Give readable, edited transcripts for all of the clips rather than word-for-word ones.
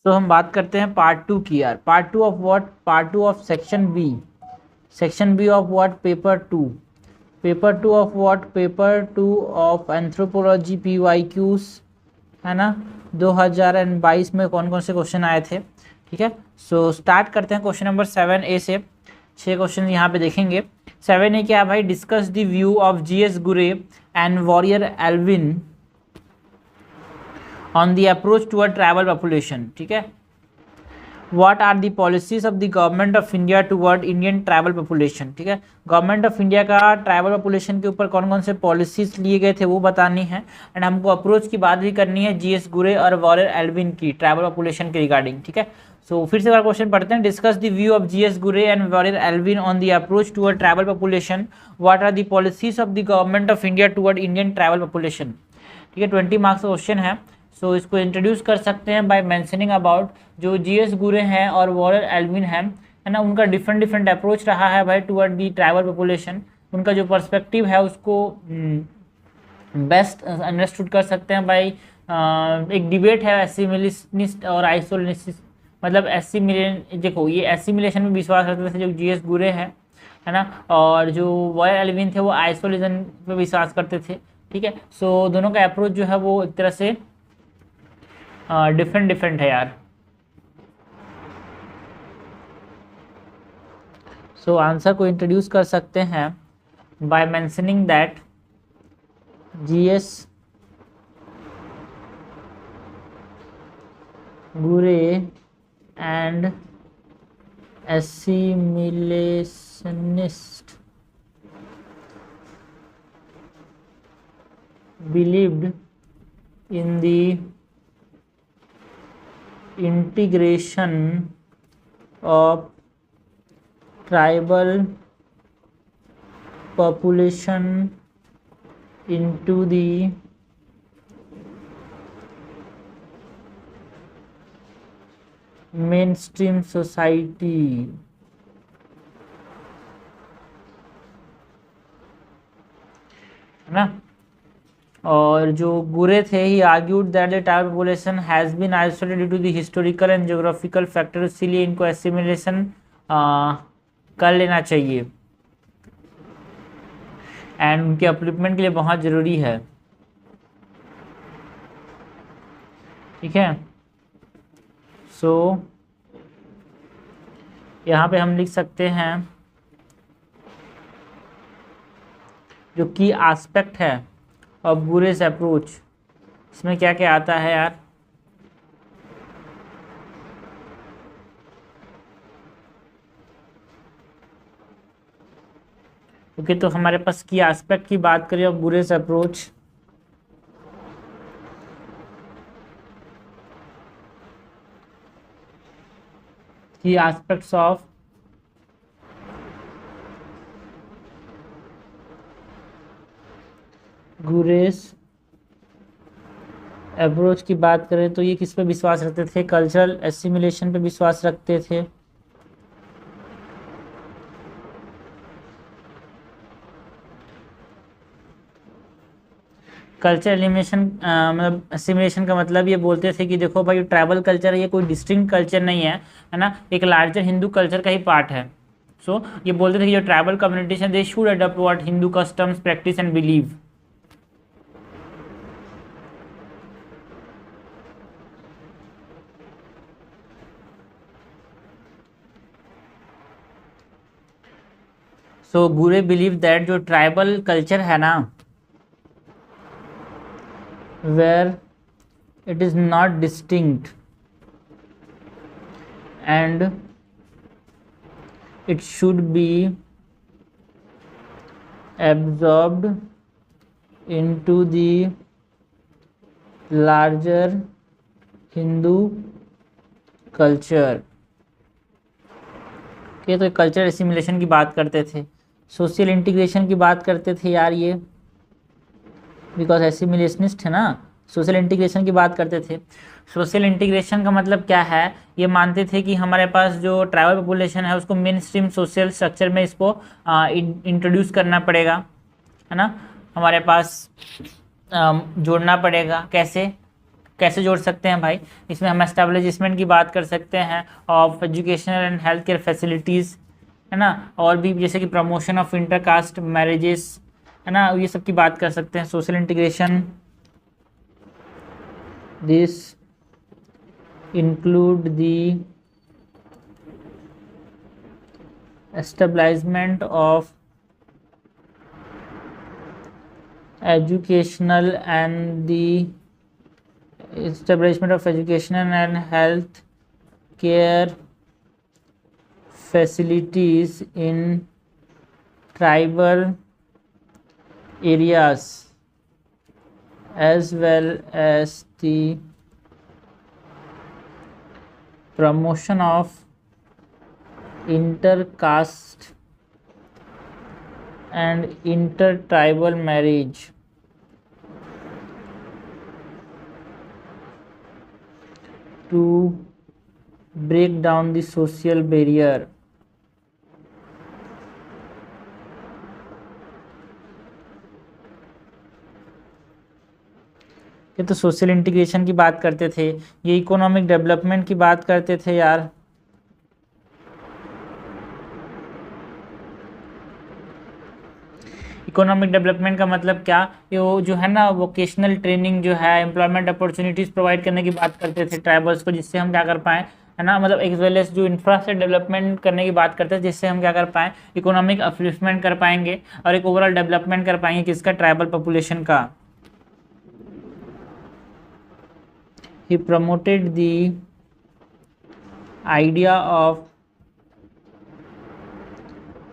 तो हम बात करते हैं पार्ट 2 की यार। Part 2 of what? Part 2 of section B. Section B of what? Paper 2। Paper 2 of what? Paper 2 of anthropology PYQs, है ना। 2022 में कौन कौन से क्वेश्चन आए थे? ठीक है, सो स्टार्ट करते हैं क्वेश्चन नंबर 7A से। 6 क्वेश्चन यहाँ पे देखेंगे। 7A क्या है भाई? Discuss the view of GS Ghurye and Verrier Elwin on the approach toward tribal population. ठीक है, what are the policies of the government of India toward Indian tribal population. ठीक है, गवर्नमेंट ऑफ इंडिया का tribal population के ऊपर कौन कौन से पॉलिसीज लिए गए थे वो बतानी है। एंड हमको अप्रोच की बात भी करनी है GS गुरे और वॉरियर एल्विन की ट्राइबल पॉपुलेशन के रिगार्डिंग। ठीक है, सो फिर से एक बार क्वेश्चन पढ़ते हैं। Discuss the view of GS Ghurye and Verrier Elwin on the approach toward tribal population, what are the policies of the government of India toward Indian tribal population. ठीक है, 20 मार्क्स का क्वेश्चन है। सो इसको इंट्रोड्यूस कर सकते हैं बाय मेंशनिंग अबाउट जो GS गुरे हैं और वॉरियर एल्विन है ना, उनका डिफरेंट डिफरेंट अप्रोच रहा है भाई टुवर्ड दी ट्राइबल पॉपुलेशन। उनका जो पर्सपेक्टिव है उसको बेस्ट अंडरस्टूड कर सकते हैं भाई। एक डिबेट है एसिमिलेशनिस्ट और आइसोलेशनिस्ट, मतलब एसिमिलेशन, देखो ये एसिमिलेशन में विश्वास रखते थे जो GS गुरे है ना, और जो वॉरियर एल्विन थे वो आइसोलेशन पे विश्वास करते थे। ठीक है, सो दोनों का अप्रोच जो है वो एक तरह से डिफरेंट डिफरेंट है यार। सो आंसर को इंट्रोड्यूस कर सकते हैं by mentioning that GS Ghurye and assimilationists believed in the integration of tribal population into the mainstream society। है ना, और जो गुरे थे ही argued that the tribal population has been isolated due to the historical and geographical factor, इसीलिए इनको assimilation कर लेना चाहिए एंड उनके अपलिफ्टमेंट के लिए बहुत ज़रूरी है। ठीक है, सो यहाँ पे हम लिख सकते हैं जो की एस्पेक्ट है ऑफ गुरेज अप्रोच, इसमें क्या क्या आता है यार। ओके, तो हमारे पास की एस्पेक्ट की बात करें ऑफ गुरेज अप्रोच, की एस्पेक्ट्स ऑफ गुरेज अप्रोच की बात करें तो ये किस पे विश्वास रखते थे? कल्चरल एसिमिलेशन पे विश्वास रखते थे। कल्चर एलिमिनेशन मतलब एसिमिलेशन का मतलब ये बोलते थे कि देखो भाई ट्राइबल कल्चर है, ये कोई डिस्टिंक्ट कल्चर नहीं है ना, एक लार्जर हिंदू कल्चर का ही पार्ट है। सो ये बोलते थे कि जो ट्राइबल कम्युनिटीज हैं they should adopt what Hindu customs, practice and believe. So Ghurye believe that जो ट्राइबल कल्चर है ना, where it is not distinct and it should be absorbed into the larger Hindu culture। okay, तो culture assimilation की बात करते थे, social integration की बात करते थे यार ये, बिकॉज एसिमिलेशनिस्ट है ना, सोशल इंटीग्रेशन की बात करते थे। सोशल इंटीग्रेशन का मतलब क्या है? ये मानते थे कि हमारे पास जो ट्राइबल पॉपुलेशन है उसको मेन स्ट्रीम सोशल स्ट्रक्चर में इसको इंट्रोड्यूस करना पड़ेगा, है ना, हमारे पास जोड़ना पड़ेगा। कैसे? कैसे जोड़ सकते हैं भाई, इसमें हम एस्टेब्लिशमेंट की बात कर सकते हैं of educational and health care facilities, है ना, और भी जैसे कि प्रमोशन ऑफ इंटरकास्ट मैरिजेस, है ना, ये सब की बात कर सकते हैं। Social integration, this include the establishment of educational and the establishment of educational and health care facilities in tribal areas, as well as the promotion of intercaste and intertribal marriage to break down the social barrier। ये तो social integration की बात करते थे, ये economic development की बात करते थे यार। इकोनॉमिक डेवलपमेंट का मतलब क्या, ये वो जो है ना वोकेशनल ट्रेनिंग जो है, एम्प्लॉयमेंट अपॉर्चुनिटीज़ प्रोवाइड करने की बात करते थे ट्राइबल्स को, जिससे हम क्या कर पाएँ, है ना, मतलब एज वेल एज जो इंफ्रास्ट्रक्चर डेवलपमेंट करने की बात करते हैं, जिससे हम क्या कर पाएँ, इकोनॉमिक अपलिफ्टमेंट कर पाएंगे और एक ओवरऑल डेवलपमेंट कर पाएंगे किसका, ट्राइबल पॉपुलेशन का। He promoted the idea of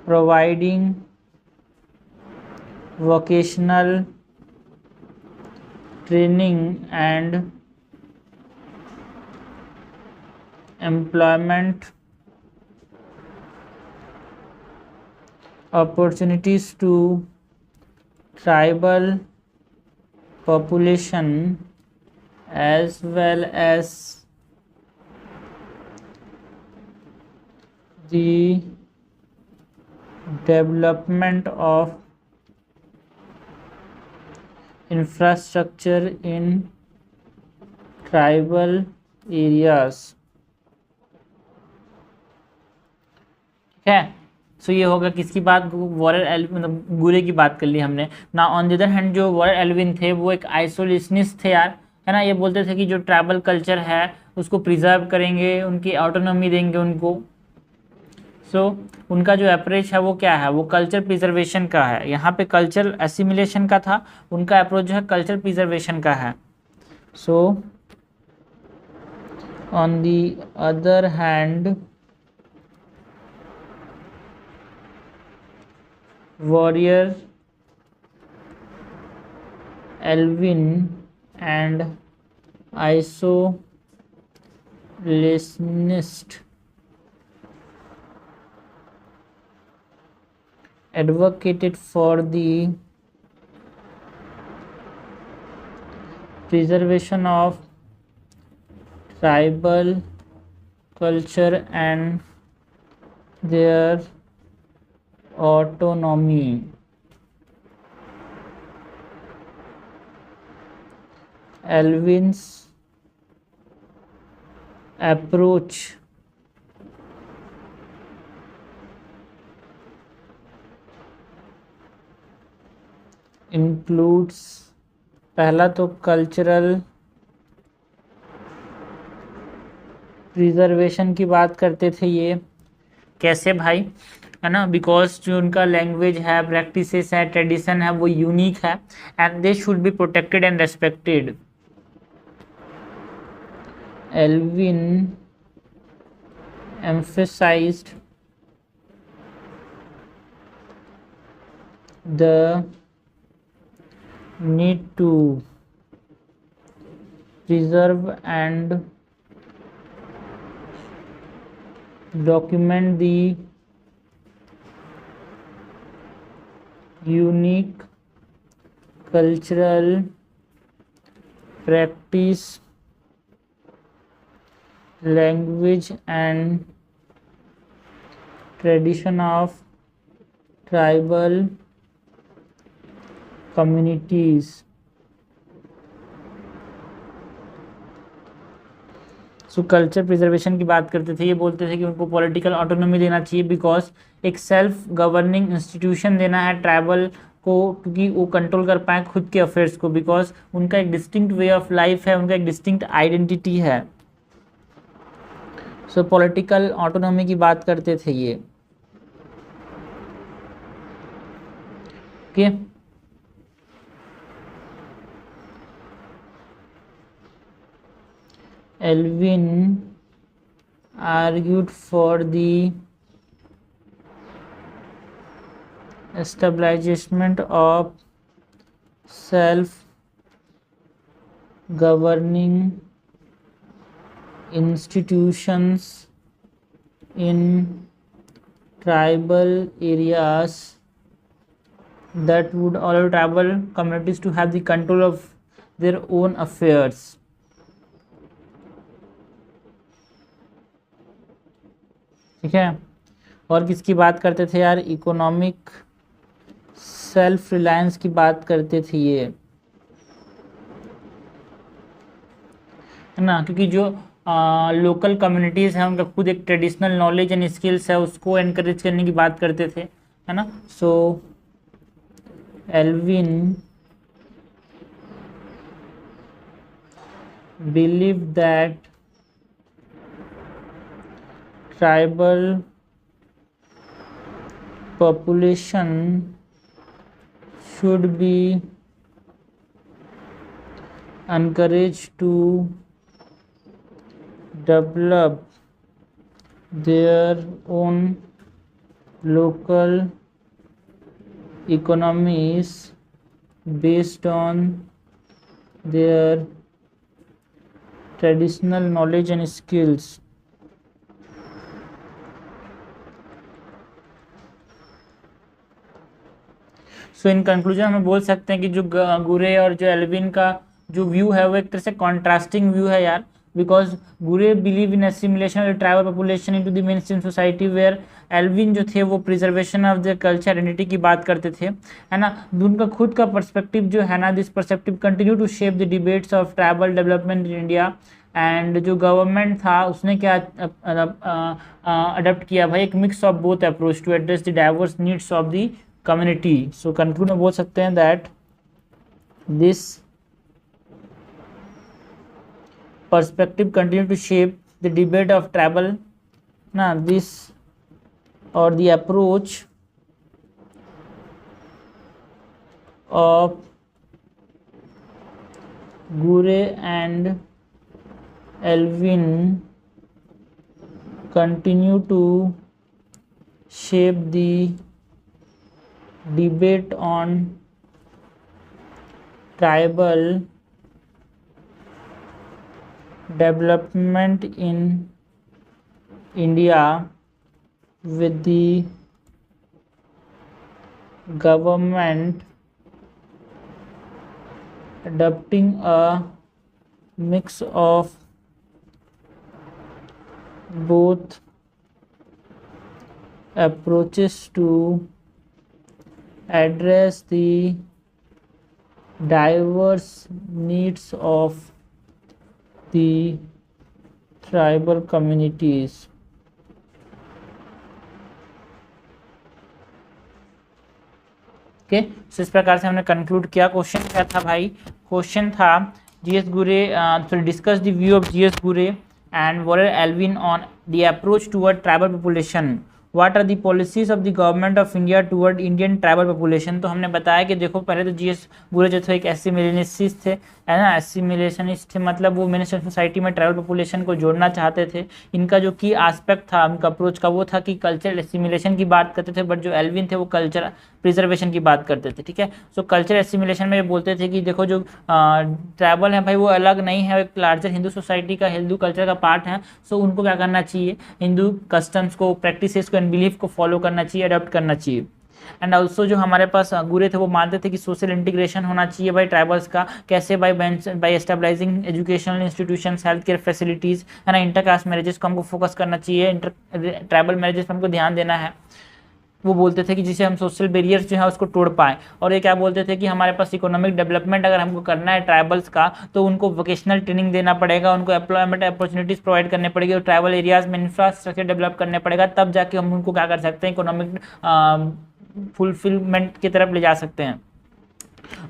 providing vocational training and employment opportunities to tribal population, as well as the development of infrastructure in tribal areas। ठीक है, सो ये होगा किसकी बात, वॉरेल एल्विन, मतलब गुरे की बात कर ली हमने ना। ऑन द अदर हैंड जो वॉरेल एल्विन थे वो एक आइसोलेशनिस्ट थे यार, है ना, ये बोलते थे कि जो ट्राइबल कल्चर है उसको प्रिजर्व करेंगे, उनकी ऑटोनॉमी देंगे उनको। सो उनका जो अप्रोच है वो क्या है, वो कल्चर प्रिजर्वेशन का है। यहाँ पे कल्चर एसिमिलेशन का था, उनका अप्रोच जो है कल्चर प्रिजर्वेशन का है। So on the other hand warrior Alvin and isolationist advocated for the preservation of tribal culture and their autonomy। Alvin's approach includes, पहला तो कल्चरल प्रिजर्वेशन की बात करते थे। ये कैसे भाई, है ना, बिकॉज जो उनका लैंग्वेज है, प्रैक्टिसेस है, ट्रेडिशन है, वो यूनिक है and they should be protected and respected. Elwin emphasized the need to preserve and document the unique cultural practice, language and tradition of tribal communities। So culture preservation की बात करते थे, ये बोलते थे कि उनको पॉलिटिकल ऑटोनॉमी देना चाहिए बिकॉज एक सेल्फ गवर्निंग इंस्टीट्यूशन देना है ट्राइबल को, क्योंकि वो कंट्रोल कर पाए खुद के अफेयर्स को, बिकॉज उनका एक डिस्टिंक्ट वे ऑफ लाइफ है, उनका एक डिस्टिंक्ट आइडेंटिटी है। सो पॉलिटिकल ऑटोनॉमी की बात करते थे ये। Okay, Elwin argued for the establishment of self-governing institutions in tribal areas that would allow tribal communities to have the control of their own affairs. ठीक है, और किसकी बात करते थे यार, इकोनॉमिक सेल्फ रिलायंस की बात करते थे ये, है ना, क्योंकि जो लोकल कम्युनिटीज़ हैं उनका खुद एक ट्रेडिशनल नॉलेज एंड स्किल्स है, उसको एनकरेज करने की बात करते थे, है ना। So Elwin believe that tribal population should be encouraged to develop their own local economies based on their traditional knowledge and skills. So in conclusion हम बोल सकते हैं कि जो गुरे और जो एल्विन का जो व्यू है वो एक तरह से कॉन्ट्रास्टिंग व्यू है यार, because Ghurye believe in assimilation of tribal population into the mainstream society, where Elwin जो थे वो preservation of the culture identity की बात करते थे, है ना। उनका खुद का पर्सपेक्टिव जो है ना, this perspective continue to shape the debates of tribal development in India. And जो गवर्नमेंट था उसने क्या अडॉप्ट किया भाई, एक mix of both approach to address the diverse needs of the community. So conclude में बोल सकते हैं that this perspective continue to shape the debate of tribal ना, दिस और the approach of Ghurye and Elwin continue to shape the debate on tribal development in India, with the government adopting a mix of both approaches to address the diverse needs of the tribal communities. Okay, so इस प्रकार से हमने conclude किया। Question क्या था भाई, question था GS Ghurye discuss the view of GS Ghurye and Verrier Elwin on the approach toward tribal population, what are the policies of the government of India toward Indian tribal population. तो हमने बताया कि देखो पहले तो जीएस गुरे जो थे एक एसिमिलेशनिस्ट थे, है ना, एसिमिलेशनिस्ट थे, मतलब वो मेनस्ट्रीम सोसाइटी में ट्राइबल पॉपुलेशन को जोड़ना चाहते थे। इनका जो की एस्पेक्ट था उनका अप्रोच का वो था कि कल्चरल एसिमिलेशन की बात करते थे, बट जो एल्विन थे वो कल्चर प्रिजर्वेशन की बात करते थे। ठीक है, सो कल्चर एसिमिलेशन में ये बोलते थे कि देखो जो ट्राइबल है भाई वो अलग नहीं है, एक लार्जर हिंदू सोसाइटी का, हिंदू कल्चर का पार्ट है। सो उनको क्या करना चाहिए, हिंदू कस्टम्स को, प्रैक्टिसेस को एंड बिलीफ को फॉलो करना चाहिए, अडॉप्ट करना चाहिए। एंड ऑल्सो जो हमारे पास गुरे थे वो मानते थे कि सोशल इंटीग्रेशन होना चाहिए भाई ट्राइबल्स का, कैसे by establishing educational institutions, health care facilities, है ना, इंटरकास्ट मैरिजेस को हमको फोकस करना चाहिए, ट्राइबल मैरिजेस पर हमको ध्यान देना है। वो बोलते थे कि जिसे हम सोशल बैरियर्स जो है उसको तोड़ पाएँ। और ये क्या बोलते थे कि हमारे पास इकोनॉमिक डेवलपमेंट अगर हमको करना है ट्राइबल्स का, तो उनको वोकेशनल ट्रेनिंग देना पड़ेगा, उनको एम्प्लॉयमेंट अपॉर्चुनिटीज़ प्रोवाइड करने पड़ेगी और ट्राइबल एरियाज़ में इंफ्रास्ट्रक्चर डेवलप करने पड़ेगा, तब जाके हम उनको क्या कर सकते हैं, इकोनॉमिक फुलफिलमेंट की तरफ ले जा सकते हैं।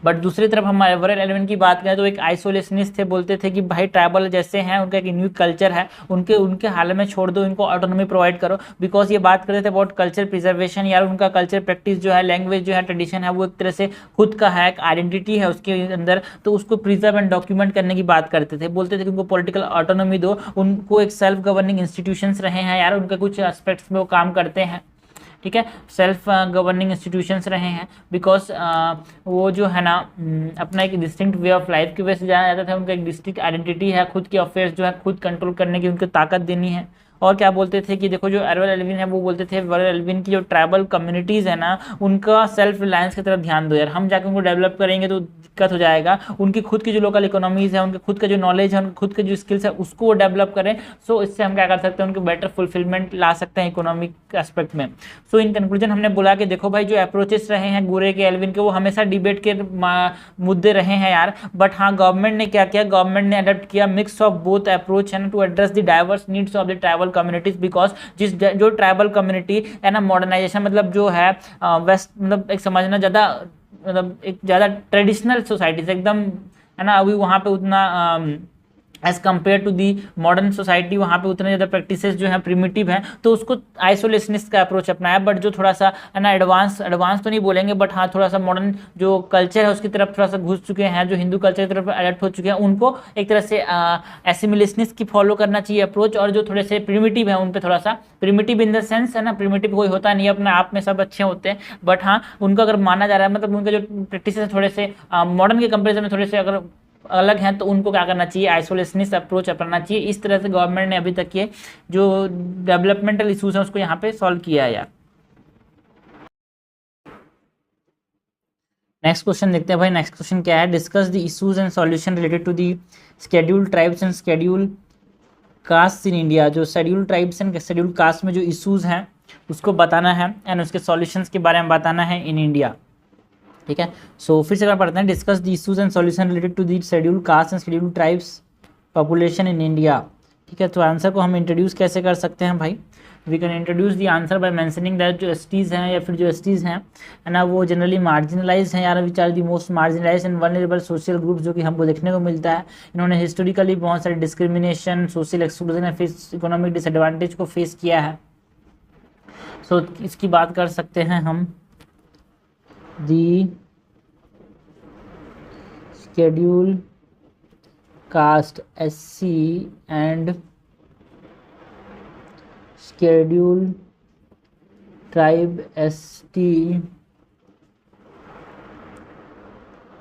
बट दूसरी तरफ हम एवरेल एलिवन की बात करें तो एक आइसोलेशनिस्ट थे, बोलते थे कि भाई ट्राइबल जैसे हैं, उनका एक यूनिक कल्चर है, उनके उनके हाल में छोड़ दो, इनको ऑटोनॉमी प्रोवाइड करो। बिकॉज ये बात करते थे अबाउट कल्चर प्रिजर्वेशन, यार उनका कल्चर प्रैक्टिस जो है, लैंग्वेज जो है, ट्रेडिशन है, वो एक तरह से खुद का है, एक आइडेंटिटी है उसके अंदर, तो उसको प्रिजर्व एंड डॉक्यूमेंट करने की बात करते थे। बोलते थे कि उनको पॉलिटिकल ऑटोनॉमी दो, उनको एक सेल्फ गवर्निंग इंस्टीट्यूशंस रहे हैं यार, उनके कुछ एस्पेक्ट्स में वो काम करते हैं, ठीक है, सेल्फ गवर्निंग इंस्टीट्यूशंस रहे हैं। बिकॉज वो जो है ना अपना एक डिस्टिंक्ट वे ऑफ लाइफ की वजह से जाना जाता था, उनका एक डिस्टिंक्ट आइडेंटिटी है, खुद के अफेयर्स जो है खुद कंट्रोल करने की उनको ताकत देनी है। और क्या बोलते थे कि देखो जो एवरेल एल्विन है वो बोलते थे एवरेल एल्विन की जो ट्राइबल कम्युनिटीज़ है ना, उनका सेल्फ रिलायंस की तरफ ध्यान दो यार, हम जाकर उनको डेवलप करेंगे तो दिक्कत हो जाएगा, उनकी खुद की जो लोकल इकोनॉमीज़ है, उनके खुद का जो नॉलेज है, उनके खुद के जो स्किल्स है उसको वो डेवलप करें। सो इससे हम क्या कर सकते हैं, उनके बेटर फुलफिलमेंट ला सकते हैं इकोनॉमिक एस्पेक्ट में। सो इन कंक्लूजन हमने बोला कि देखो भाई जो अप्रोचेस रहे हैं गोरे के एल्विन के, वो हमेशा डिबेट के मुद्दे रहे हैं यार। बट हाँ, गवर्नमेंट ने क्या किया, गवर्नमेंट ने अडॉप्ट किया मिक्स ऑफ बोथ अप्रोच है ना to address the diverse needs of the tribal communities. Because जो ट्राइबल कम्युनिटी है ना, मॉडर्नाइजेशन मतलब जो है वेस्ट मतलब एक समझना ज़्यादा मतलब एक ज़्यादा ट्रेडिशनल सोसाइटी से एकदम है ना, अभी वहाँ पे उतना as compare to the modern society वहाँ पे उतने ज़्यादा प्रैक्टिसेस जो हैं प्रिमिटिव हैं, तो उसको आइसोलेशनिस्ट का अप्रोच अपनाया। बट जो थोड़ा सा है ना एडवांस तो नहीं बोलेंगे, बट हाँ थोड़ा सा मॉडर्न जो कल्चर है उसकी तरफ थोड़ा सा घुस चुके हैं, जो हिंदू कल्चर की तरफ अडेप्ट हो चुके हैं, उनको एक तरह से एसिमिलेशनिस्ट की फॉलो करना चाहिए अप्रोच। और जो थोड़े से प्रिमिटिव है उन पर थोड़ा सा प्रिमिटिव इन द सेंस है ना, प्रिमिटिव कोई होता नहीं है, अपने आप में सब अच्छे होते हैं, बट हाँ उनको अगर माना जा रहा है मतलब उनके जो प्रैक्टिस है थोड़े से मॉडर्न के कंपेरिजन में थोड़े से अगर अलग हैं, तो उनको क्या करना चाहिए, आइसोलेशनिस्ट अप्रोच अपनाना चाहिए। इस तरह से गवर्नमेंट ने अभी तक ये जो डेवलपमेंटल इशूज हैं उसको यहाँ पे सॉल्व किया है यार। नेक्स्ट क्वेश्चन देखते हैं भाई। नेक्स्ट क्वेश्चन क्या है, discuss the issues and solution related to the schedule tribes and schedule caste in India. जो schedule tribes and schedule caste में जो इशूज हैं उसको बताना है एंड उसके सॉल्यूशंस के बारे में बताना है इन इंडिया, ठीक है। सो फिर से अगर पढ़ते हैं, discuss the issues and solution related to the schedule caste and schedule tribes population in India, ठीक है। तो आंसर को हम इंट्रोड्यूस कैसे कर सकते हैं भाई, we can introduce the answer by mentioning that जो एसटीज़ हैं या फिर जो एसटीज़ हैं है ना, वो जनरली मार्जिनलाइज हैं यार, which are the most marginalize and vulnerable social groups, जो कि हमको देखने को मिलता है। इन्होंने हिस्टोरिकली बहुत सारे डिस्क्रिमिनेशन, सोशल एक्सक्लूजन या फिर इकोनॉमिक डिसएडवांटेज को फेस किया है। सो इसकी बात कर सकते हैं हम दी schedule cast SC and schedule tribe ST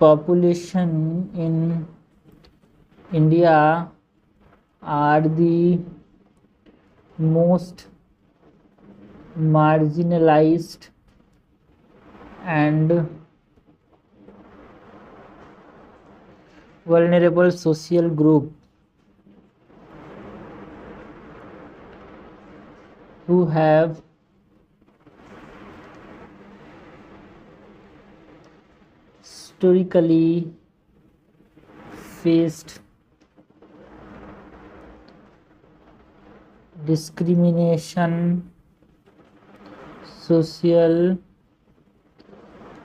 population in India are the most marginalized and vulnerable social group who have historically faced discrimination, social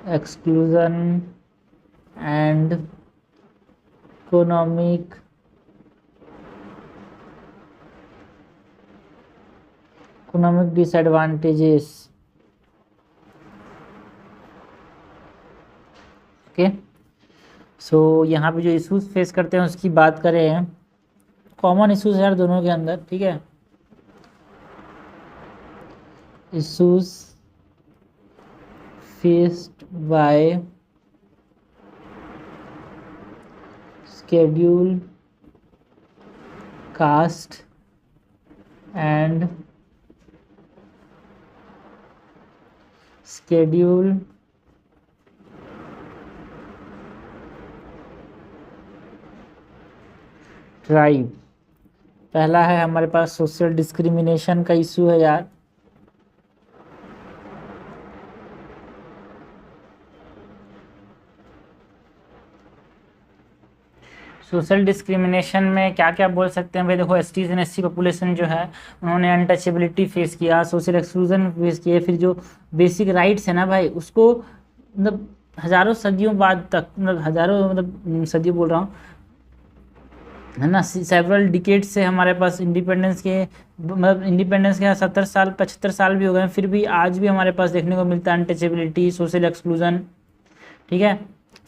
exclusion and economic disadvantages। Okay, so यहाँ पे जो इश्यूज फेस करते हैं उसकी बात करें, common issues है यार दोनों के अंदर, ठीक है। Issues faced by schedule caste and schedule tribe. पहला है हमारे पास सोशल डिस्क्रिमिनेशन का इशू है यार, सोशल डिस्क्रिमिनेशन में क्या क्या बोल सकते हैं भाई, देखो S T and S C population जो है उन्होंने अनटचेबिलिटी फेस किया, सोशल एक्सक्लूजन फेस किए, फिर जो बेसिक राइट्स है ना भाई उसको मतलब हजारों सदियों बाद तक, मतलब हजारों मतलब सदियों बोल रहा हूँ है ना, सेवरल डिकेड से हमारे पास इंडिपेंडेंस के मतलब इंडिपेंडेंस के 70 साल 75 साल भी हो गए, फिर भी आज भी हमारे पास देखने को मिलता है अनटचेबिलिटी, सोशल एक्सक्लूजन। ठीक है,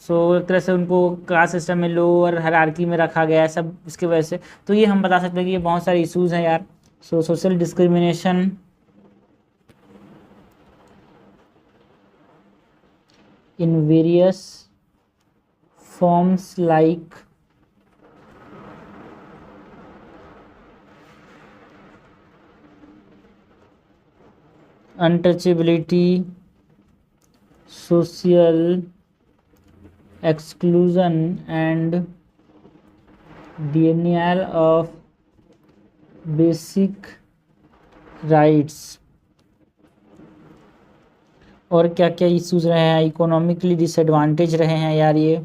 सो एक तरह से उनको कास्ट सिस्टम में लोअर हायरार्की में रखा गया है सब इसकी वजह से। तो ये हम बता सकते हैं कि ये बहुत सारे इश्यूज हैं यार। So social discrimination in various forms like untouchability, social exclusion and denial of basic rights। और क्या क्या इश्यूज रहे हैं, इकोनॉमिकली डिसएडवांटेज रहे हैं यार ये।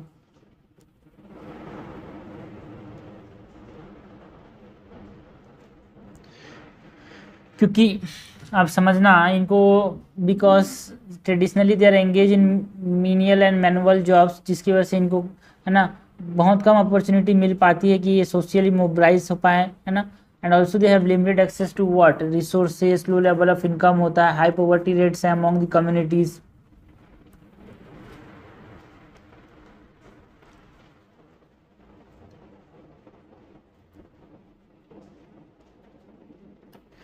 क्योंकि आप समझना इनको, because traditionally they are engage in menial and manual jobs, जिसकी वजह से इनको है ना बहुत कम अपॉर्चुनिटी मिल पाती है कि ये सोशली मोबिलाइज हो पाए, है ना। And also they have limited access to what resources, low level of income होता है, हाई पॉवर्टी रेट्स है among the communities.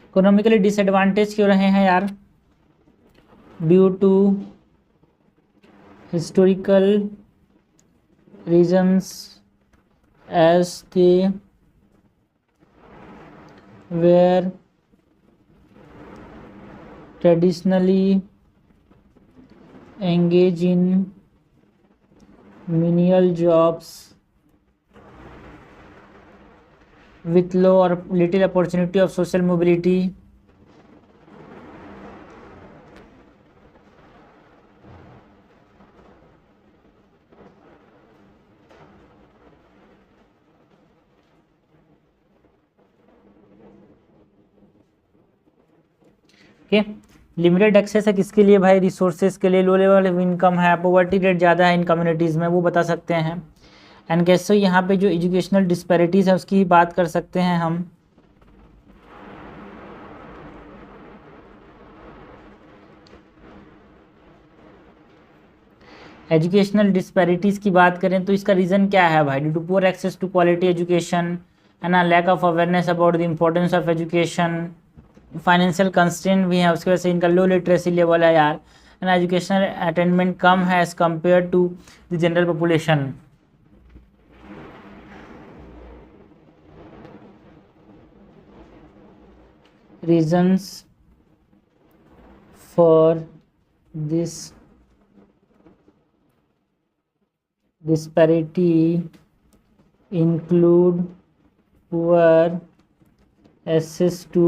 Economically disadvantage क्यों रहे हैं यार? Due to historical reasons as they were traditionally engaged in menial jobs with low or little opportunity of social mobility। Okay, limited access है किसके लिए भाई? Resources के लिए, लो लेवल ऑफ इनकम है, पॉवर्टी रेट ज़्यादा है इन कम्युनिटीज़ में, वो बता सकते हैं। एंड कैसे यहाँ पे जो एजुकेशनल डिस्पैरिटीज़ है उसकी बात कर सकते हैं हम। एजुकेशनल डिस्पैरिटीज़ की बात करें तो इसका रीज़न क्या है भाई? Due to poor access to quality education, है ना, lack of awareness about the importance of education, financial constraint भी है, उसकी वजह से इनका लो लिटरेसी लेवल है यार, है ना, एजुकेशनल अटेनमेंट कम है as compare to the general population. Reasons for this disparity include poor access to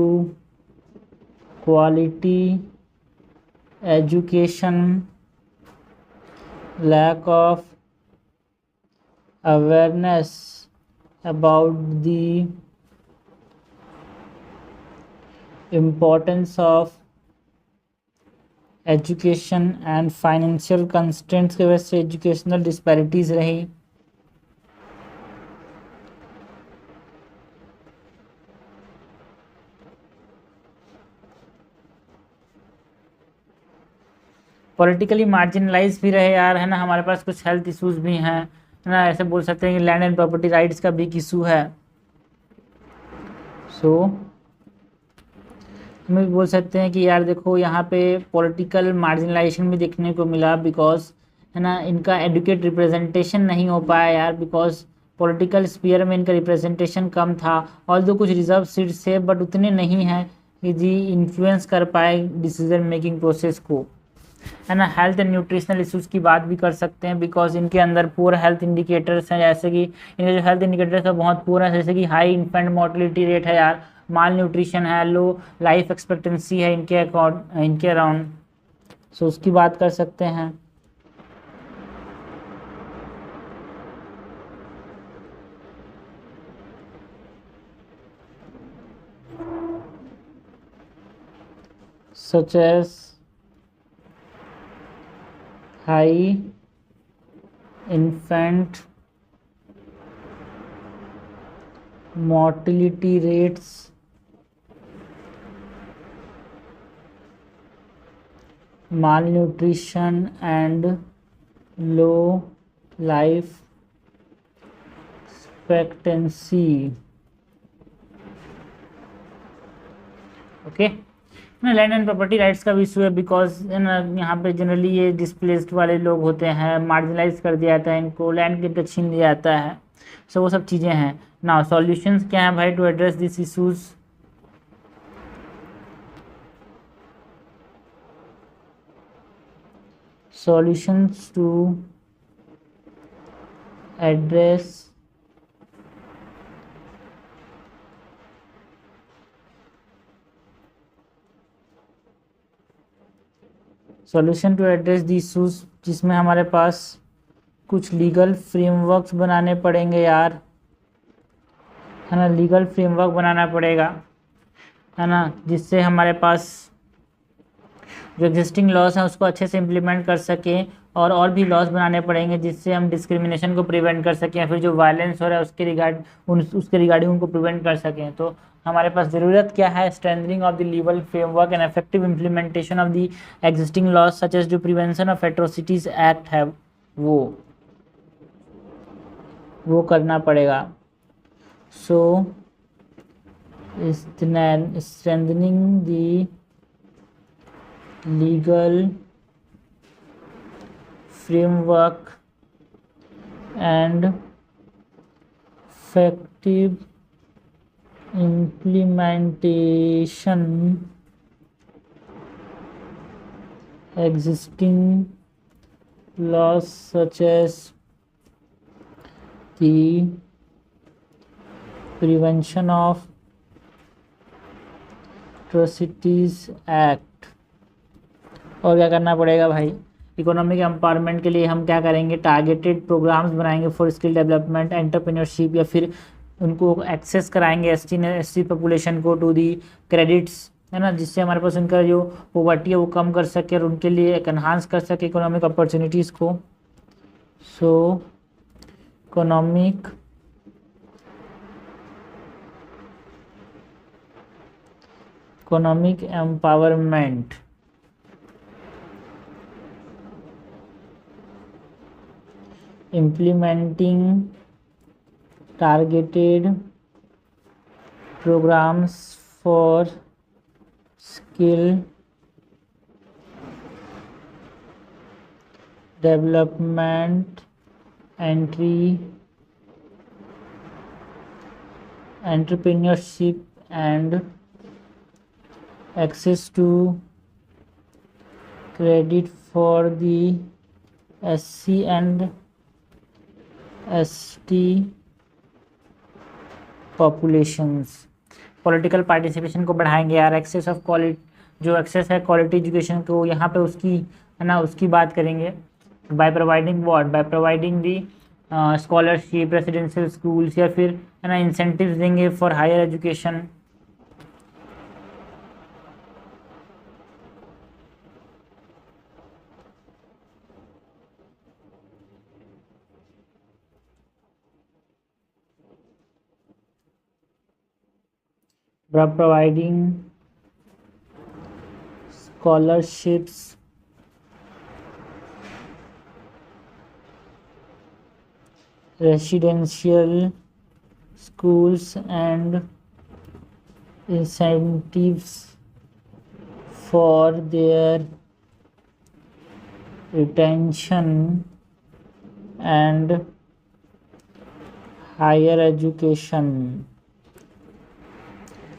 quality education, lack of awareness about the importance of education and financial constraints की वजह से educational disparities रही। Politically marginalise भी रहे यार, है ना, हमारे पास कुछ हेल्थ इश्यूज भी हैं, है ना, ऐसे बोल सकते हैं कि लैंड एंड प्रॉपर्टी राइट्स का बिग इशू है। सो हम भी बोल सकते हैं कि यार देखो यहाँ पे पॉलिटिकल मार्जिनलाइजेशन भी देखने को मिला, बिकॉज है ना इनका एडुकेट रिप्रेजेंटेशन नहीं हो पाया यार, बिकॉज पॉलिटिकल स्फीयर में इनका रिप्रेजेंटेशन कम था। ऑल्दो कुछ रिजर्व सीट्स थे बट उतने नहीं हैं कि जी इन्फ्लुएंस कर पाए डिसीजन मेकिंग प्रोसेस को, है ना। हेल्थ एंड न्यूट्रिशनल इश्यूज की बात भी कर सकते हैं, बिकॉज इनके अंदर पुअर हेल्थ इंडिकेटर्स हैं, जैसे कि इनके जो हेल्थ इंडिकेटर्स है बहुत पुअर है, जैसे कि हाई इन्फेंट मोर्टलिटी रेट है यार, माल न्यूट्रिशन है, लो लाइफ एक्सपेक्टेंसी है इनके अराउंड। सो उसकी बात कर सकते हैं। such as high infant mortality rates, malnutrition and low life expectancy. Okay ना, लैंड एंड प्रॉपर्टी राइट्स का भी इशू है, बिकॉज यहाँ पे जनरली ये डिस्प्लेस्ड वाले लोग होते हैं, मार्जिनलाइज कर दिया जाता है, इनको लैंड के तक छीन लिया जाता है। सो वो सब चीज़ें हैं ना। सॉल्यूशंस क्या है भाई to address this issues? Solutions to address solution to address the issues, जिसमें हमारे पास कुछ लीगल फ्रेमवर्क्स बनाने पड़ेंगे यार, है ना। लीगल फ्रेमवर्क बनाना पड़ेगा, है ना, जिससे हमारे पास जो एग्जिस्टिंग लॉस हैं उसको अच्छे से इम्प्लीमेंट कर सकें, और भी लॉस बनाने पड़ेंगे जिससे हम डिस्क्रिमिनेशन को प्रिवेंट कर सकें, फिर जो वायलेंस हो रहा है उसके रिगार्डिंग उनको प्रिवेंट कर सकें। तो हमारे पास ज़रूरत क्या है? Strengthening of the legal framework and effective implementation of the existing laws such as जो प्रिवेंशन ऑफ एट्रोसिटीज एक्ट है वो करना पड़ेगा। So strengthening the legal framework and effective implementation existing laws such as the Prevention of Atrocities Act। और क्या करना पड़ेगा भाई? इकोनॉमिक एम्पावरमेंट के लिए हम क्या करेंगे? टारगेटेड प्रोग्राम्स बनाएंगे फॉर स्किल डेवलपमेंट, एंटरप्रेन्योरशिप, या फिर उनको एक्सेस कराएंगे एसटी पॉपुलेशन को टू दी क्रेडिट्स, है ना, जिससे हमारे पास उनका जो पॉवर्टी है वो कम कर सके और उनके लिए एक एनहांस कर सके इकोनॉमिक अपॉर्चुनिटीज़ को। सो economic empowerment, implementing targeted programs for skill development, entrepreneurship and access to credit for the SC and ST populations. Political participation को बढ़ाएंगे यार, एक्सेस ऑफ क्वालिटी, जो एक्सेस है क्वालिटी एजुकेशन को यहाँ पे उसकी, है ना, उसकी बात करेंगे। By providing what? By providing the scholarship, residential schools, या फिर, है ना, इंसेंटिव्स देंगे for higher education. providing scholarships, residential schools and incentives for their retention and higher education,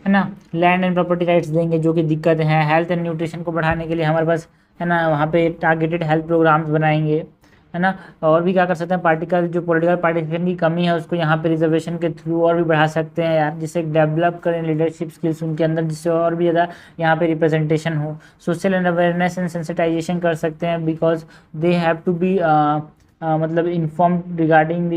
है ना। लैंड एंड प्रॉपर्टी राइट्स देंगे जो कि दिक्कत है। हेल्थ एंड न्यूट्रिशन को बढ़ाने के लिए हमारे पास, है ना, वहाँ पे टारगेटेड हेल्थ प्रोग्राम्स बनाएंगे, है ना। और भी क्या कर सकते हैं? जो पॉलिटिकल पार्टिसिपेशन की कमी है उसको यहाँ पे रिजर्वेशन के थ्रू और भी बढ़ा सकते हैं यार, जिससे डेवलप करें लीडरशिप स्किल्स उनके अंदर, जिससे और भी ज़्यादा यहाँ पे रिप्रेजेंटेशन हो। Social and awareness and sensitization कर सकते हैं, because they have to be मतलब इन्फॉर्म्ड रिगार्डिंग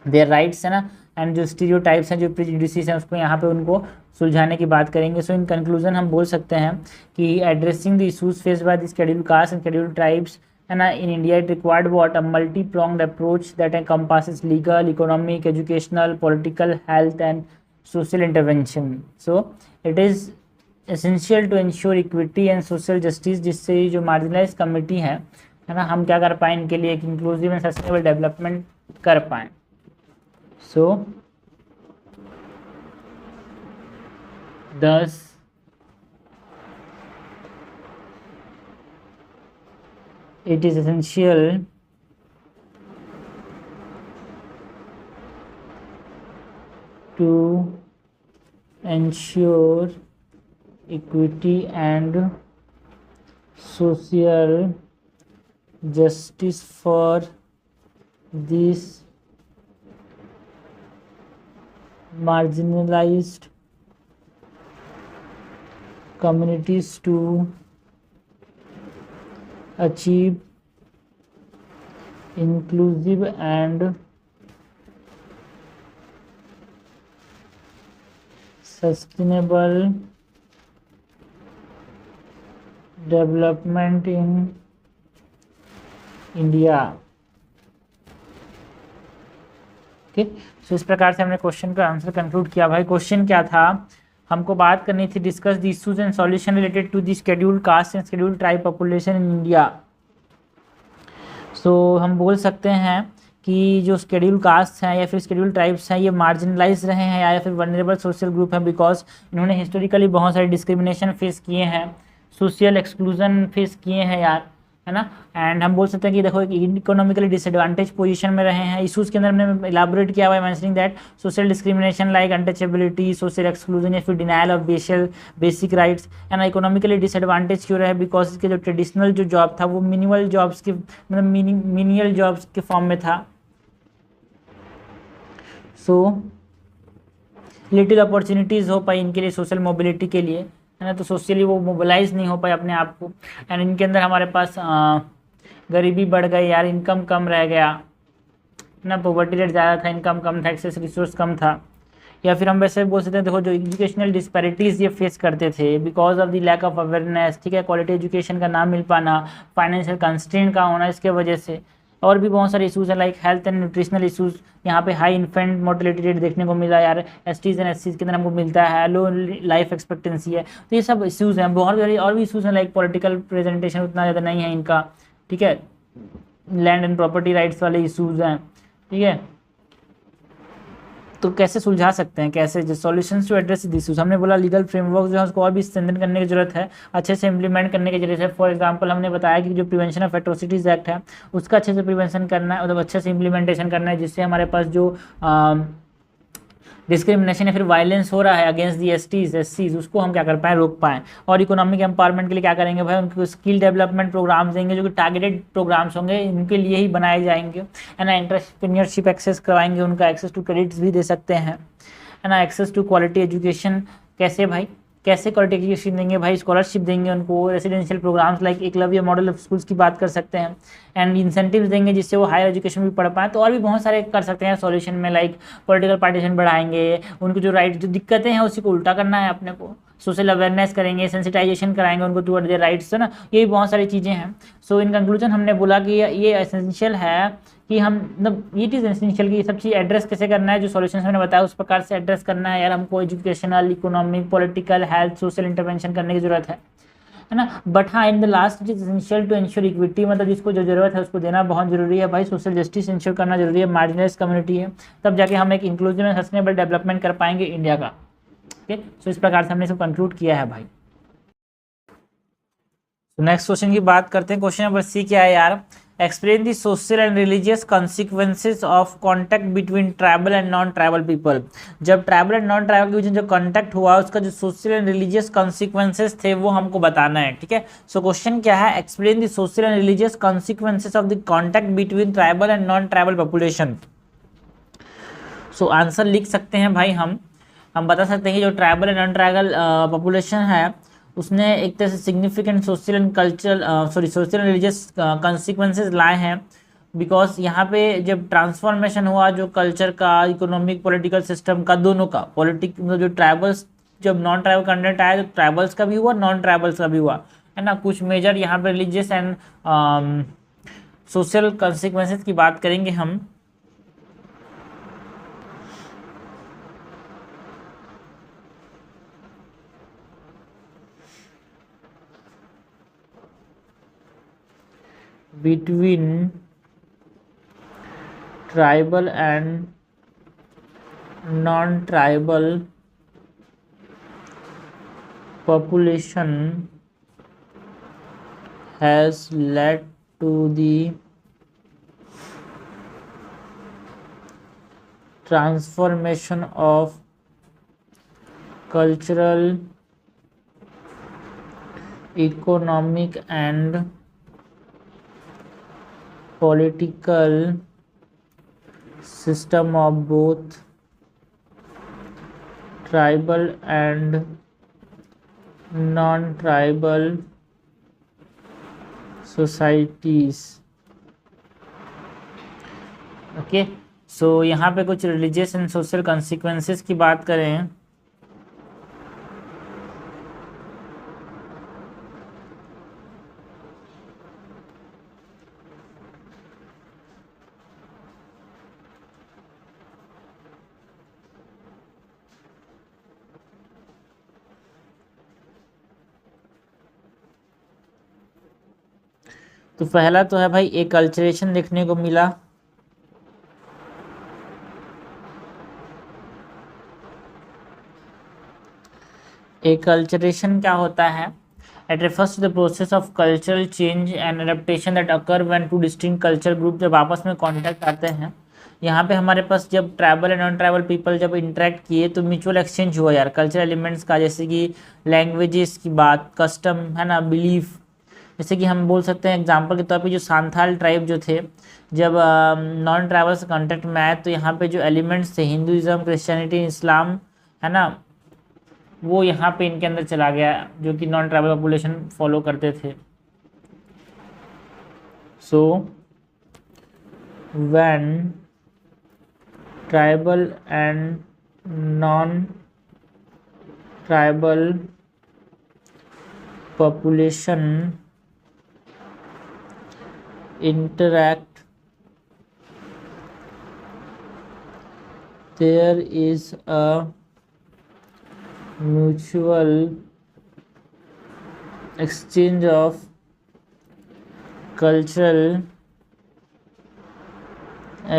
देयर राइट्स, है ना, एंड जो स्टीरियोटाइप्स हैं, जो प्रेजुडिसेस हैं, उसको यहाँ पे उनको सुलझाने की बात करेंगे। सो इन कंक्लूजन हम बोल सकते हैं कि addressing the issues faced by the scheduled caste and scheduled tribes and in India it required what a multi-pronged approach that encompasses legal, economic, educational, political, health and social intervention. So it is essential to ensure equity and social justice, जिससे जो marginalized community है ना, हम क्या कर पाएँ इनके लिए एक inclusive and sustainable development कर पाएँ। So thus it is essential to ensure equity and social justice for these marginalized communities to achieve inclusive and sustainable development in India। Okay, so इस प्रकार से हमने क्वेश्चन का आंसर कंक्लूड किया। भाई question क्या था, हमको बात करनी थी discuss the issues and solution related to the scheduled caste and scheduled tribe population in India. So हम बोल सकते हैं कि जो शेड्यूल्ड कास्ट हैं या फिर शेड्यूल्ड ट्राइब्स हैं, ये मार्जिनलाइज रहे हैं या फिर वनरेबल सोशल ग्रुप हैं, बिकॉज इन्होंने हिस्टोरिकली बहुत सारे डिस्क्रिमिनेशन फेस किए हैं, सोशल एक्सक्लूजन फेस किए हैं यार, है ना। एंड हम बोल सकते हैं कि देखो एक इकोनॉमिकली डिसएडवांटेज पोजीशन में रहे हैं। इशूज़ के अंदर हमने इलाबोरेट किया हुआ है mentioning that social discrimination like untouchability, social exclusion या फिर denial of basic rights. And economically disadvantage क्यों रहे, बिकॉज इसके जो ट्रेडिशनल जो जॉब था वो मिनिमल जॉब्स के मतलब मिनियल जॉब्स के फॉर्म में था। सो लिटिल अपॉर्चुनिटीज़ हो पाई इनके लिए सोशल मोबिलिटी के लिए, है ना, तो सोशली वो मोबिलाइज नहीं हो पाए अपने आप को। एंड इनके अंदर हमारे पास गरीबी बढ़ गई यार, इनकम कम रह गया ना, पॉवर्टी रेट ज़्यादा था, इनकम कम था, एक्सेस रिसोर्स कम था। या फिर हम वैसे बोल सकते हैं देखो जो एजुकेशनल डिस्पैरिटीज़ ये फेस करते थे because of the lack of awareness, ठीक है, क्वालिटी एजुकेशन का ना मिल पाना, फाइनेंशियल कंस्ट्रेंट का होना, इसके वजह से और भी बहुत सारे इशूज़ हैं like health and nutritional issues. यहाँ पे हाई इन्फेंट मोर्टेलिटी रेट देखने को मिला यार, एसटीज़ एंड एससीज़ के अंदर हमको मिलता है, लो लाइफ एक्सपेक्टेंसी है, तो ये सब इशूज़ हैं। बहुत सारे और भी इशूज़ हैं लाइक पॉलिटिकल प्रेजेंटेशन उतना ज़्यादा नहीं है इनका, ठीक है, लैंड एंड प्रॉपर्टी राइट्स वाले इशूज़ हैं, ठीक है। तो कैसे सुलझा सकते हैं, कैसे जो सॉल्यूशंस टू एड्रेस इशूज़, हमने बोला लीगल फ्रेमवर्क जो है उसको और भी स्ट्रेंथन करने की जरूरत है, अच्छे से इंप्लीमेंट करने की जरूरत है। फॉर एग्जांपल हमने बताया कि जो प्रिवेंशन ऑफ एट्रोसिटीज़ एक्ट है उसका अच्छे से प्रिवेंशन करना है, मतलब अच्छे से इंप्लीमेंटेशन करना है, जिससे हमारे पास जो डिस्क्रिमिनेशन या फिर वायलेंस हो रहा है अगेंस्ट दी एसटीज़ एससीज़ उसको हम क्या कर पाएँ, रोक पाएँ। और इकोनॉमिक एम्पावरमेंट के लिए क्या करेंगे भाई, उनको स्किल डेवलपमेंट प्रोग्राम्स देंगे जो कि टारगेटेड प्रोग्राम्स होंगे, इनके लिए ही बनाए जाएंगे, है ना। एंटरप्रेन्योरशिप एक्सेस करवाएंगे, उनका एक्सेस टू क्रेडिट्स भी दे सकते हैं, है ना। एक्सेस टू क्वालिटी एजुकेशन कैसे भाई, कैसे क्वालिटी एजुकेशन देंगे भाई, स्कॉलरशिप देंगे उनको, residential programs like Eklavya model schools की बात कर सकते हैं, एंड इंसेंटिव्स देंगे जिससे वो हायर एजुकेशन भी पढ़ पाएँ। तो और भी बहुत सारे कर सकते हैं सॉल्यूशन में, लाइक पॉलिटिकल पार्टीशन बढ़ाएंगे, उनको जो राइट जो दिक्कतें हैं उसी को उल्टा करना है अपने को, सोशल अवेयरनेस करेंगे, सेंसिटाइजेशन कराएंगे उनको टुवर्ड देयर राइट्स, है ना। यही बहुत सारी चीज़ें हैं। सो इन कंक्लूजन हमने बोला कि ये एसेंशियल है कि हम मतलब ये चीज़ एसेंशियल कि ये सब चीज़ एड्रेस कैसे करना है, जो सॉल्यूशंस मैंने बताया उस प्रकार से एड्रेस करना है यार हमको। Educational, economic, political, health, social intervention करने की जरूरत है ना। बट हाँ in the last it is essential to ensure equity, मतलब जिसको जो जरूरत है उसको देना बहुत जरूरी है भाई। सोशल जस्टिस इंश्योर करना जरूरी है, मार्जिनलाइज कम्युनिटी है, तब जाके हम एक इंक्लूसिव एंड सस्टेनेबल डेवलपमेंट कर पाएंगे इंडिया का। ओके, सो इस प्रकार से हमने इसको कंक्लूड किया है भाई। नेक्स्ट क्वेश्चन की बात करते हैं। क्वेश्चन नंबर सी क्या है यार, explain the social and religious consequences of contact between tribal and non tribal people. जब ट्राइबल एंड नॉन ट्राइबल के बीच जो कॉन्टैक्ट हुआ उसका जो सोशल एंड रिलीजियस कॉन्सिक्वेंसेज थे वो हमको बताना है, ठीक है। सो क्वेश्चन क्या है, explain the social and religious consequences of the contact between tribal and non tribal population. So answer लिख सकते हैं भाई, हम बता सकते हैं कि जो tribal and non tribal population है उसने एक तरह से significant social and cultural social and religious consequences लाए हैं बिकॉज यहाँ पे जब ट्रांसफॉर्मेशन हुआ जो कल्चर का, इकोनॉमिक, पॉलिटिकल सिस्टम का, दोनों का, पॉलिटिक जो ट्राइबल्स, जब नॉन ट्राइबल कंटेंट आया तो ट्राइबल्स का भी हुआ, नॉन ट्राइबल्स का भी हुआ, है ना। कुछ मेजर यहाँ पे रिलीजियस एंड सोशल कंसिक्वेंसेस की बात करेंगे हम। between tribal and non-tribal population has led to the transformation of cultural, economic and political system of both tribal and non-tribal societies। Okay, so यहाँ पे कुछ रिलीजियस एंड सोशल कंसिक्वेंसेस की बात करें तो पहला तो है भाई एक कल्चरेशन देखने को मिला। एक कल्चरेशन क्या होता है? It refers to the process of cultural change and adaptation that occur when two distinct culture group जब आपस में कांटेक्ट आते हैं। यहाँ पे हमारे पास जब tribal and non tribal people जब इंटरेक्ट किए तो म्यूचुअल एक्सचेंज हुआ यार, कल्चरल एलिमेंट्स का, जैसे कि लैंग्वेजेस की बात, कस्टम, है ना, बिलीफ। जैसे कि हम बोल सकते हैं एग्जांपल के तौर पे जो सांथाल ट्राइब जो थे, जब नॉन ट्राइबल से कॉन्टेक्ट में आए तो यहाँ पे जो एलिमेंट्स थे, हिंदुज़म, क्रिश्चियनिटी, इस्लाम, है ना, वो यहाँ पे इनके अंदर चला गया, जो कि नॉन ट्राइबल पॉपुलेशन फॉलो करते थे। So when tribal and non tribal population interact, there is a mutual exchange of cultural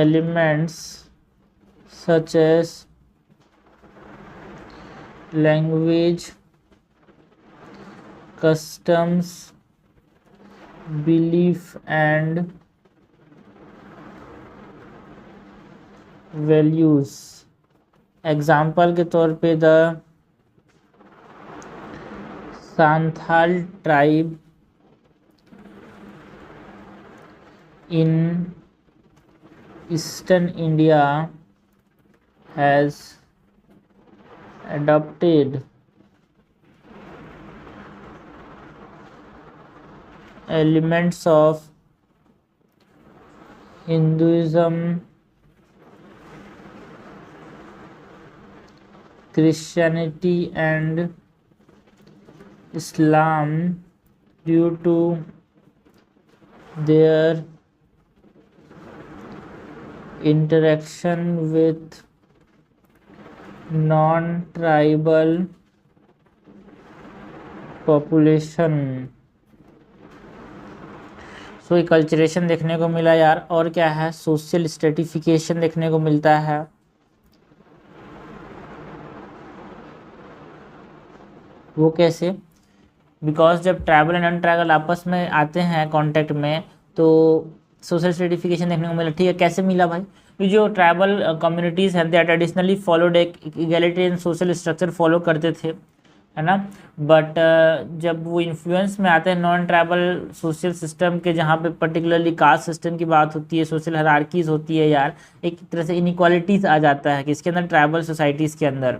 elements such as language, customs, belief and values। Example के तौर पे the Santhal tribe in eastern India has adopted elements of Hinduism, Christianity and Islam due to their interaction with non-tribal population। सो एक culturation देखने को मिला यार, और क्या है, सोशल स्ट्रेटिफिकेशन देखने को मिलता है। वो कैसे? बिकॉज जब ट्राइबल एंड नॉन ट्राइबल आपस में आते हैं कांटेक्ट में तो सोशल स्ट्रेटिफिकेशन देखने को मिला। ठीक है, कैसे मिला भाई? ये जो ट्राइबल कम्युनिटीज़ हैं दे ट्रेडिशनली फॉलोड एक इगैलिटेरियन सोशल स्ट्रक्चर फॉलो करते थे, है ना। बट जब वो इन्फ्लुएंस में आते हैं नॉन ट्राइबल सोशल सिस्टम के, जहाँ पे पर्टिकुलरली कास्ट सिस्टम की बात होती है, सोशल हायरार्कीज होती है यार, एक तरह से इनइक्वालिटीज़ आ जाता है कि इसके अंदर, ट्राइबल सोसाइटीज़ के अंदर।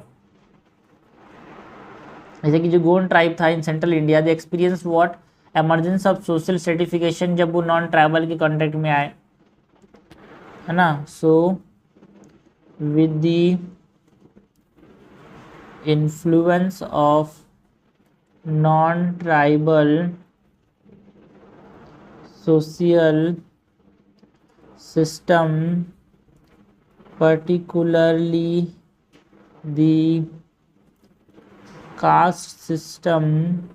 जैसे कि जो गोंड ट्राइब था in central India, they experience what, emergence of social stratification, जब वो नॉन ट्राइबल के कॉन्टेक्ट में आए। है ना. सो with the influence of non-tribal social system, particularly the caste system,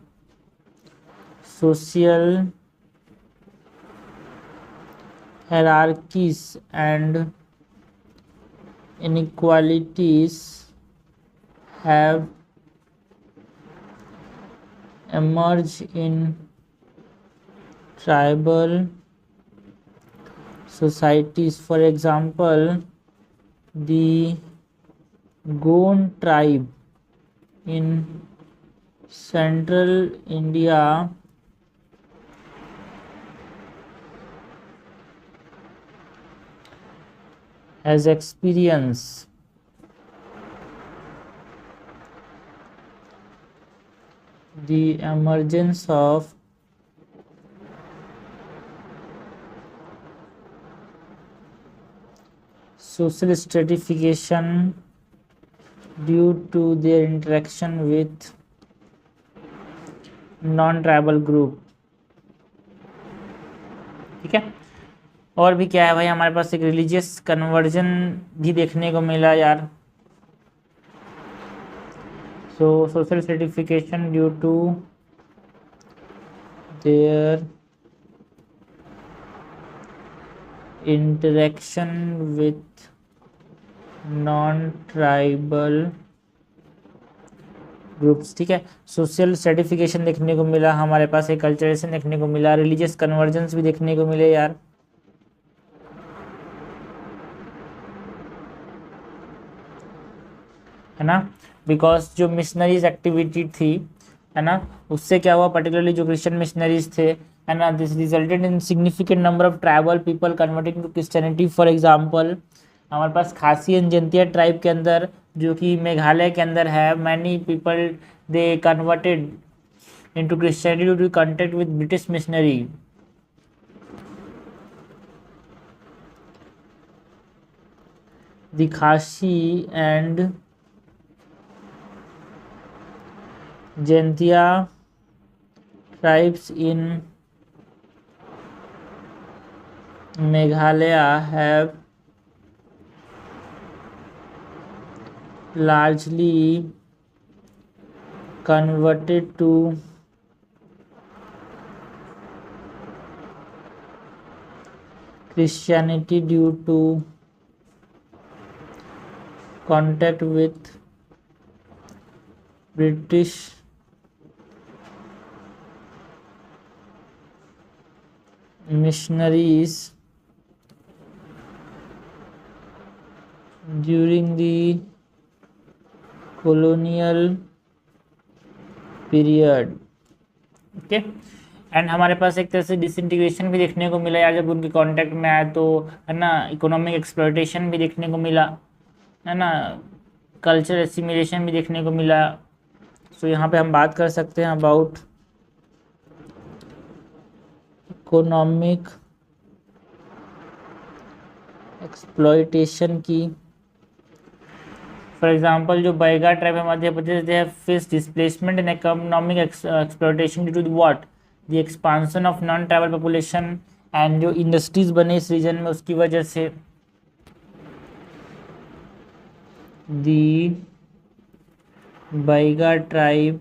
social hierarchies and inequalities have emerged in tribal societies. For example, the Gond tribe in central India has experienced the emergence of social stratification due to their interaction with non-tribal group. ठीक है. और भी क्या है भाई, हमारे पास एक religious conversion भी देखने को मिला यार. So social stratification due to their interaction with non tribal groups. ठीक है. सोशल स्ट्रेटिफिकेशन देखने को मिला हमारे पास, एक कल्चरेशन देखने को मिला, रिलीजियस कन्वर्जेंस भी देखने को मिले यार. है ना. बिकॉज जो मिशनरीज एक्टिविटी थी, है ना, उससे क्या हुआ, पर्टिकुलरली जो क्रिश्चियन मिशनरीज थे, है ना, this resulted in significant number of tribal people converting to Christianity. For example, हमारे पास खासी एंड जंतिया ट्राइब के अंदर, जो कि मेघालय के अंदर है, many people they converted into Christianity due to contact with British missionary. The Khasi and Jaintia tribes in Meghalaya have largely converted to Christianity due to contact with British missionaries during the colonial period. Okay. And हमारे पास एक तरह से disintegration भी देखने को मिला यार, जब उनके कांटेक्ट में आया तो, है ना, इकोनॉमिक एक्सप्लॉयटेशन भी देखने को मिला, है ना, कल्चर एसिमिलेशन भी देखने को मिला. सो यहाँ पे हम बात कर सकते हैं अबाउट इकोनॉमिक एक्सप्लॉयटेशन की. फॉर एग्जांपल, जो बैगा ट्राइब है Madhya Pradesh, they have face displacement in economic exploitation due to what, the expansion of non tribal population, and जो इंडस्ट्रीज बने इस रीजन में उसकी वजह से the Baiga tribe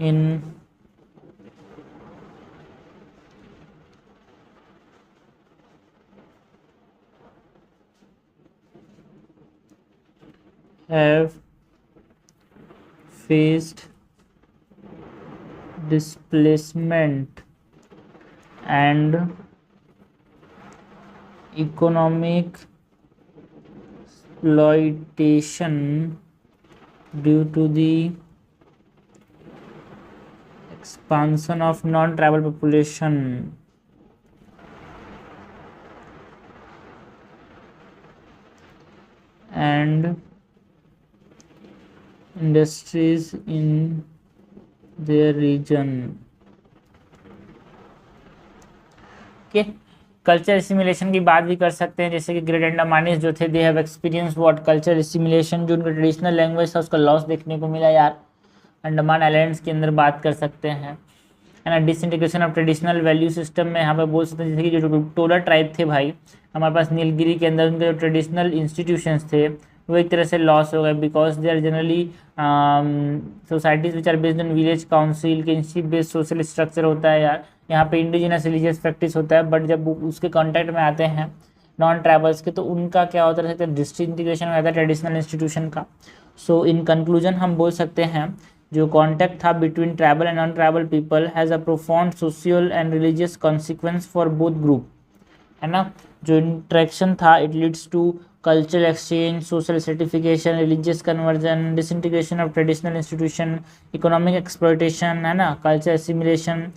in have faced displacement and economic exploitation due to the expansion of non-tribal population. And industries in their region. Okay. Culture assimilation की बात भी कर सकते हैं, जैसे कि ग्रेट अंडमानीज जो थे they have experience what culture assimilation, जो उनका ट्रेडिशनल लैंग्वेज था उसका लॉस देखने को मिला यार। अंडमान आइलैंड्स के अंदर बात कर सकते हैं, है ना। Disintegration of traditional value system में यहाँ पे बोल सकते हैं जैसे कि जो टोला ट्राइब थे भाई हमारे पास नीलगिरी के अंदर, उनके जो ट्रेडिशनल इंस्टीट्यूशंस थे वो एक तरह से लॉस हो गए, because they are generally societies which are based on village council, kinship based social structure होता है यार। यहाँ पे इंडिजिनस रिलीजियस प्रैक्टिस होता है, बट जब उसके कॉन्टैक्ट में आते हैं नॉन ट्राइबल्स के तो उनका क्या होता है, डिसइंटीग्रेशन हो जाता है ट्रेडिशनल इंस्टीट्यूशन का। सो इन कंक्लूजन हम बोल सकते हैं जो कॉन्टैक्ट था between tribal and non tribal people has a profound social and religious consequence for both group, है ना। जो इंट्रैक्शन था it leads to cultural exchange, social certification, religious conversion, disintegration of traditional institution, economic exploitation, है ना, culture assimilation.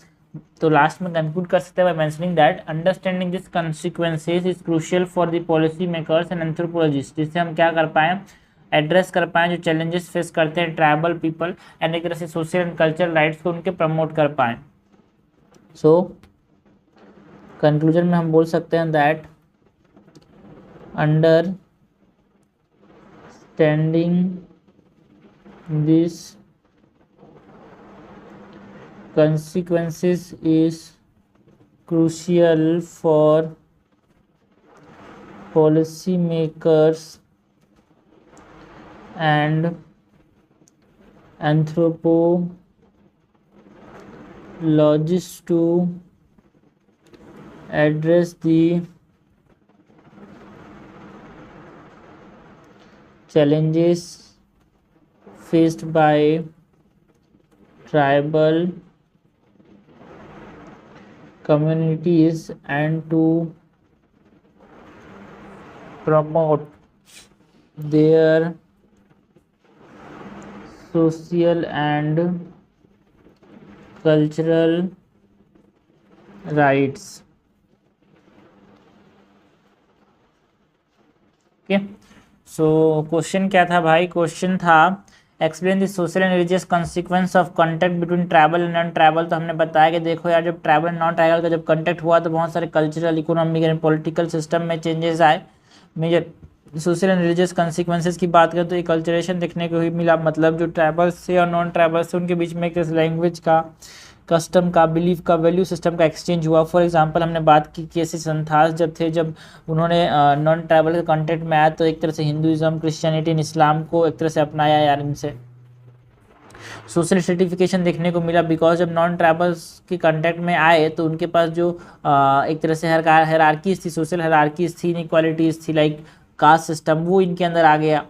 तो last में conclude कर सकते हैं by mentioning that understanding this consequences is crucial for the policy makers and anthropologist, जिससे हम क्या कर पाएँ, एड्रेस कर पाएँ जो चैलेंजेस फेस करते हैं ट्राइबल पीपल एंड एक तरह से सोशल एंड कल्चरल राइट्स को उनके प्रमोट कर पाएँ। सो कंक्लूजन में हम बोल सकते हैं that understanding this consequences is crucial for policymakers and anthropologists to address the challenges faced by tribal communities and to promote their social and cultural rights। Okay, so question क्या था भाई, question था explain the social and religious consequence of contact between tribal and non tribal. तो हमने बताया कि देखो यार जब ट्राइबल एंड नॉन ट्राइबल का जब कॉन्टैक्ट हुआ तो बहुत सारे cultural, economic and political system में चेंजेस आए। Major social and religious consequences की बात करें तो एक कल्चरेशन देखने को ही मिला, मतलब जो ट्राइबल्स से और नॉन ट्राइबल्स से उनके बीच में एक लैंग्वेज का, कस्टम का, बिलीफ का, वैल्यू सिस्टम का एक्सचेंज हुआ। फॉर एग्जांपल हमने बात की कि ऐसे संथास जब थे, जब उन्होंने नॉन ट्राइबल के कॉन्टेक्ट में आया तो एक तरह से हिंदुइज्म, क्रिश्चियनिटी, इस्लाम को एक तरह से अपनाया यार। इनसे सोशल सर्टिफिकेशन देखने को मिला, बिकॉज जब नॉन ट्राइबल्स के कांटेक्ट में आए तो उनके पास जो एक तरह से हायरार्कीज थी, सोशल हायरार्कीज थी, इनइक्वालिटीज़ थी, लाइक कास्ट सिस्टम, वो इनके अंदर आ गया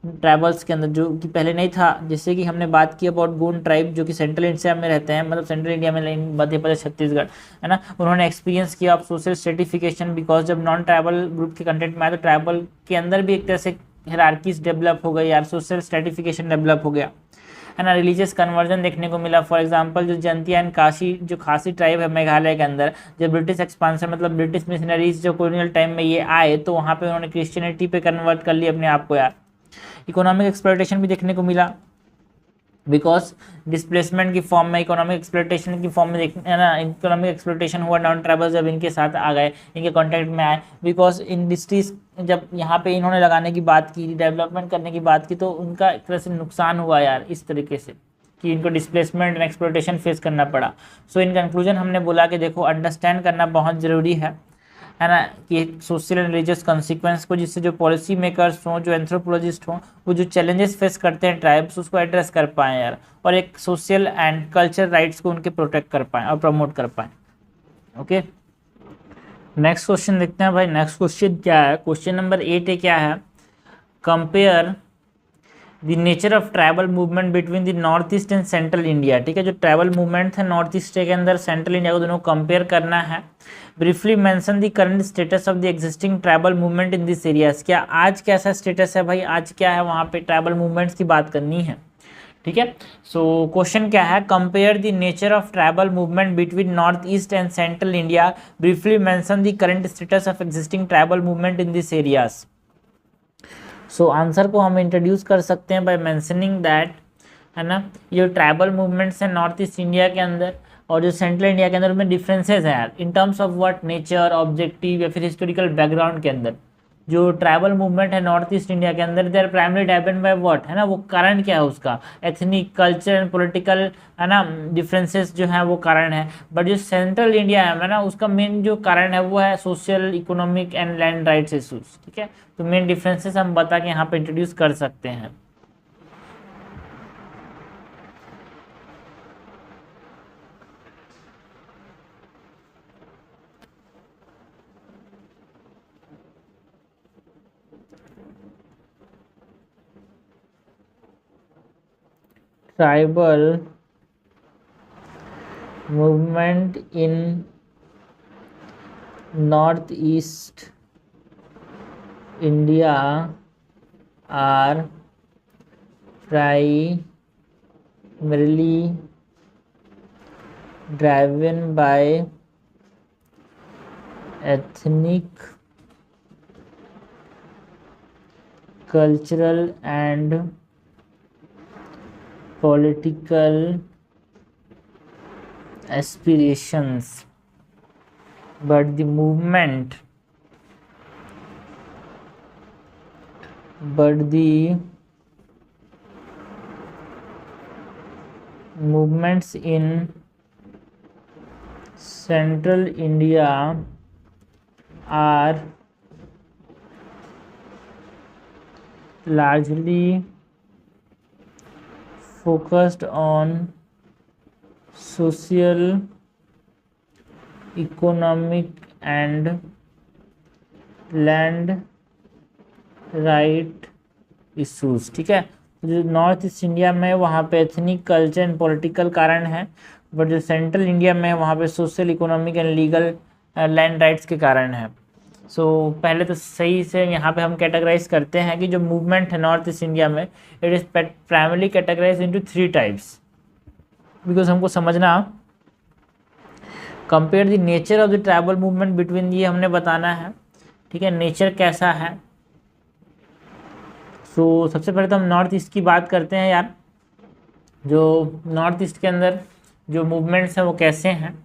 ट्राइबल्स के अंदर, जो कि पहले नहीं था। जैसे कि हमने बात की अबाउट गोंड ट्राइब जो कि सेंट्रल इंडिया में रहते हैं, मतलब सेंट्रल इंडिया में, मध्य प्रदेश, छत्तीसगढ़, है ना। उन्होंने एक्सपीरियंस किया ऑफ सोशल सर्टिफिकेशन, बिकॉज जब नॉन ट्राइबल ग्रुप के कंटेंट में आया तो ट्राइबल के अंदर भी एक तरह से हायरार्कीज डेवलप हो गई यार, सोशल सर्टिफिकेशन डेवलप हो गया, है ना। रिलीजियस कन्वर्जन देखने को मिला। फॉर एग्जांपल जो जयंतिया एंड काशी, जो खासी ट्राइब है मेघालय के अंदर, जब ब्रिटिश एक्सपांसन मतलब ब्रिटिश मिशनरीज जो कॉलोनियल टाइम में ये आए तो वहाँ पे उन्होंने क्रिश्चियनिटी पे कन्वर्ट कर लिया अपने आप को यार। इकोनॉमिक एक्सप्लॉयटेशन भी देखने को मिला, बिकॉज डिस्प्लेसमेंट की फॉर्म में, इकोनॉमिक एक्सप्लॉयटेशन की फॉर्म में है ना, इकोनॉमिक एक्सप्लॉयटेशन हुआ नॉन ट्राइबल जब इनके साथ आ गए, इनके कॉन्टैक्ट में आए, बिकॉज इंडस्ट्रीज जब यहाँ पे इन्होंने लगाने की बात की, डेवलपमेंट करने की बात की, तो उनका एक तरह से नुकसान हुआ यार इस तरीके से कि इनको डिस्प्लेसमेंट एंड एक्सप्लॉयटेशन फेस करना पड़ा। सो इन कंक्लूजन हमने बोला कि देखो अंडरस्टैंड करना बहुत ज़रूरी है ना, कि सोशल एंड रिलीजियस कॉन्सिक्वेंस को, जिससे जो पॉलिसी मेकर्स हों, जो एंथ्रोपोलॉजिस्ट हों, वो जो चैलेंजेस फेस करते हैं ट्राइब्स, उसको एड्रेस कर पाएँ यार, और एक सोशल एंड कल्चर राइट्स को उनके प्रोटेक्ट कर पाएँ और प्रमोट कर पाएँ। ओके, नेक्स्ट क्वेश्चन देखते हैं भाई। नेक्स्ट क्वेश्चन क्या है, क्वेश्चन नंबर 8 क्या है, compare the nature of tribal movement between the north east and central India. ठीक है, जो ट्राइबल मूवमेंट है नॉर्थ ईस्ट के अंदर, सेंट्रल इंडिया को, दोनों कंपेयर करना है। Briefly mention the current status of the existing tribal movement in this areas. क्या आज कैसा स्टेटस है भाई, आज क्या है वहाँ पे, ट्राइबल मूवमेंट्स की बात करनी है। ठीक है, सो क्वेश्चन क्या है, compare the nature of tribal movement between north east and central India, briefly mention the current status of existing tribal movement in this areas. So answer को हम इंट्रोड्यूस कर सकते हैं बाय मेंशनिंग दैट, है ना, ये ट्राइबल मूवमेंट्स हैं north east India के अंदर, और जो सेंट्रल इंडिया के अंदर उनमें डिफरेंसेस हैं यार, in terms of what, nature, objective या फिर हिस्टोरिकल बैकग्राउंड के अंदर। जो ट्राइबल मूवमेंट है नॉर्थ ईस्ट इंडिया के अंदर, they are primary driven by what, है ना, वो कारण क्या है उसका, एथनिक, कल्चर एंड पॉलिटिकल, है ना, डिफरेंसेस जो है वो कारण है। बट जो सेंट्रल इंडिया है ना, उसका मेन जो कारण है वो है social, economic and land rights issues, ठीक है। तो मेन डिफरेंसेस हम बता के यहाँ पे इंट्रोड्यूस कर सकते हैं। Tribal movement in northeast India are primarily driven by ethnic, cultural and political aspirations, but the movements in central India are largely focused on social, economic and land right issues, ठीक है। जो north east India में वहाँ पे ethnic, culture and political कारण है, but जो central India में वहाँ पे social, economic and legal land rights के कारण है। सो पहले तो सही से यहाँ पे हम कैटेगराइज करते हैं कि जो मूवमेंट है नॉर्थ ईस्ट इंडिया में, it is primarily categorize into 3 types, because हमको समझना, compare the nature of the tribal movement between, ये हमने बताना है, ठीक है, नेचर कैसा है। सो सबसे पहले तो हम नॉर्थ ईस्ट की बात करते हैं यार, जो नॉर्थ ईस्ट के अंदर जो मूवमेंट्स हैं वो कैसे हैं।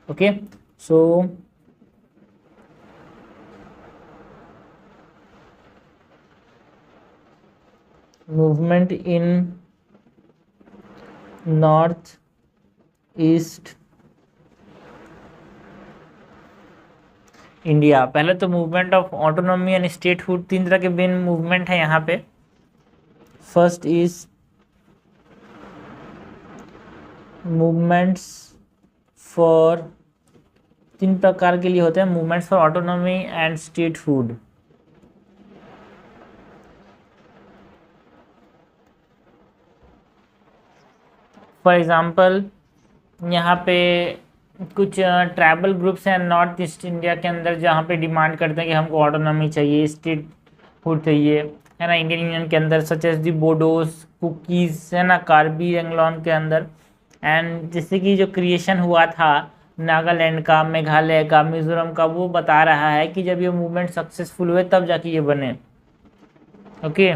Okay, so movement in north east India, पहले तो movement of autonomy and statehood, 3 तरह के मेन मूवमेंट है यहाँ पे। फर्स्ट इज मूवमेंट्स फॉर, 3 प्रकार के लिए होते हैं, movements for autonomy and statehood. For example यहाँ पे कुछ ट्राइबल ग्रुप्स हैं नॉर्थ ईस्ट इंडिया के अंदर जहाँ पे डिमांड करते हैं कि हमको ऑटोनॉमी चाहिए, स्टेट हुड चाहिए, है ना, इंडियन यूनियन के अंदर, सच एज दी बोडोस, कुकीज़, है ना, कार्बी एंग्लोन के अंदर। एंड जैसे कि जो क्रिएशन हुआ था नागालैंड का, मेघालय का, मिजोरम का, वो बता रहा है कि जब ये मूवमेंट सक्सेसफुल हुए तब जाके ये बने। ओके,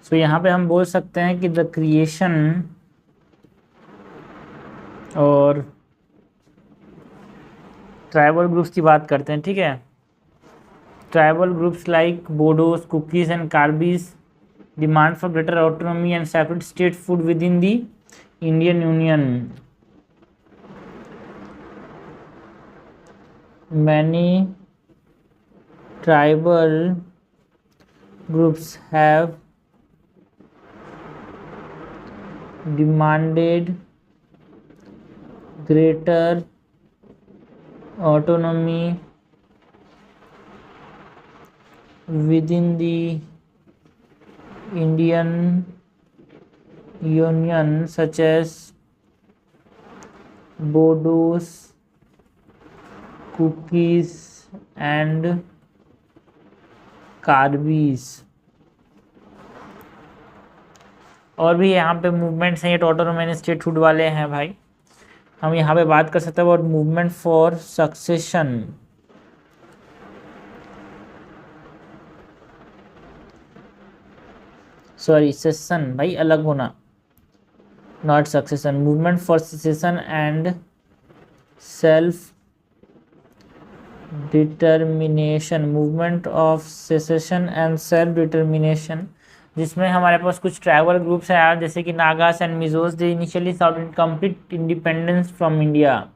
तो यहाँ पे हम बोल सकते हैं कि द क्रिएशन और ट्राइबल ग्रुप्स की बात करते हैं, ठीक है। Tribal groups like Bodos, Kukis and Karbis demand for greater autonomy and separate statehood within the Indian union. Many tribal groups have demanded greater autonomy within the Indian Union, such as Bodos, Cookies and Karbis। और भी यहाँ पे movements हैं ये autonomy statehood वाले हैं भाई। हम यहाँ पे बात कर सकते हैं about movement for succession, sorry session भाई अलग होना, not succession. Movement for session and self determination, movement of cessation and self determination, जिसमें हमारे पास कुछ ट्राइबल ग्रुप्स हैं यार, जैसे कि Nagas and Mizos, they initially sought complete independence from India.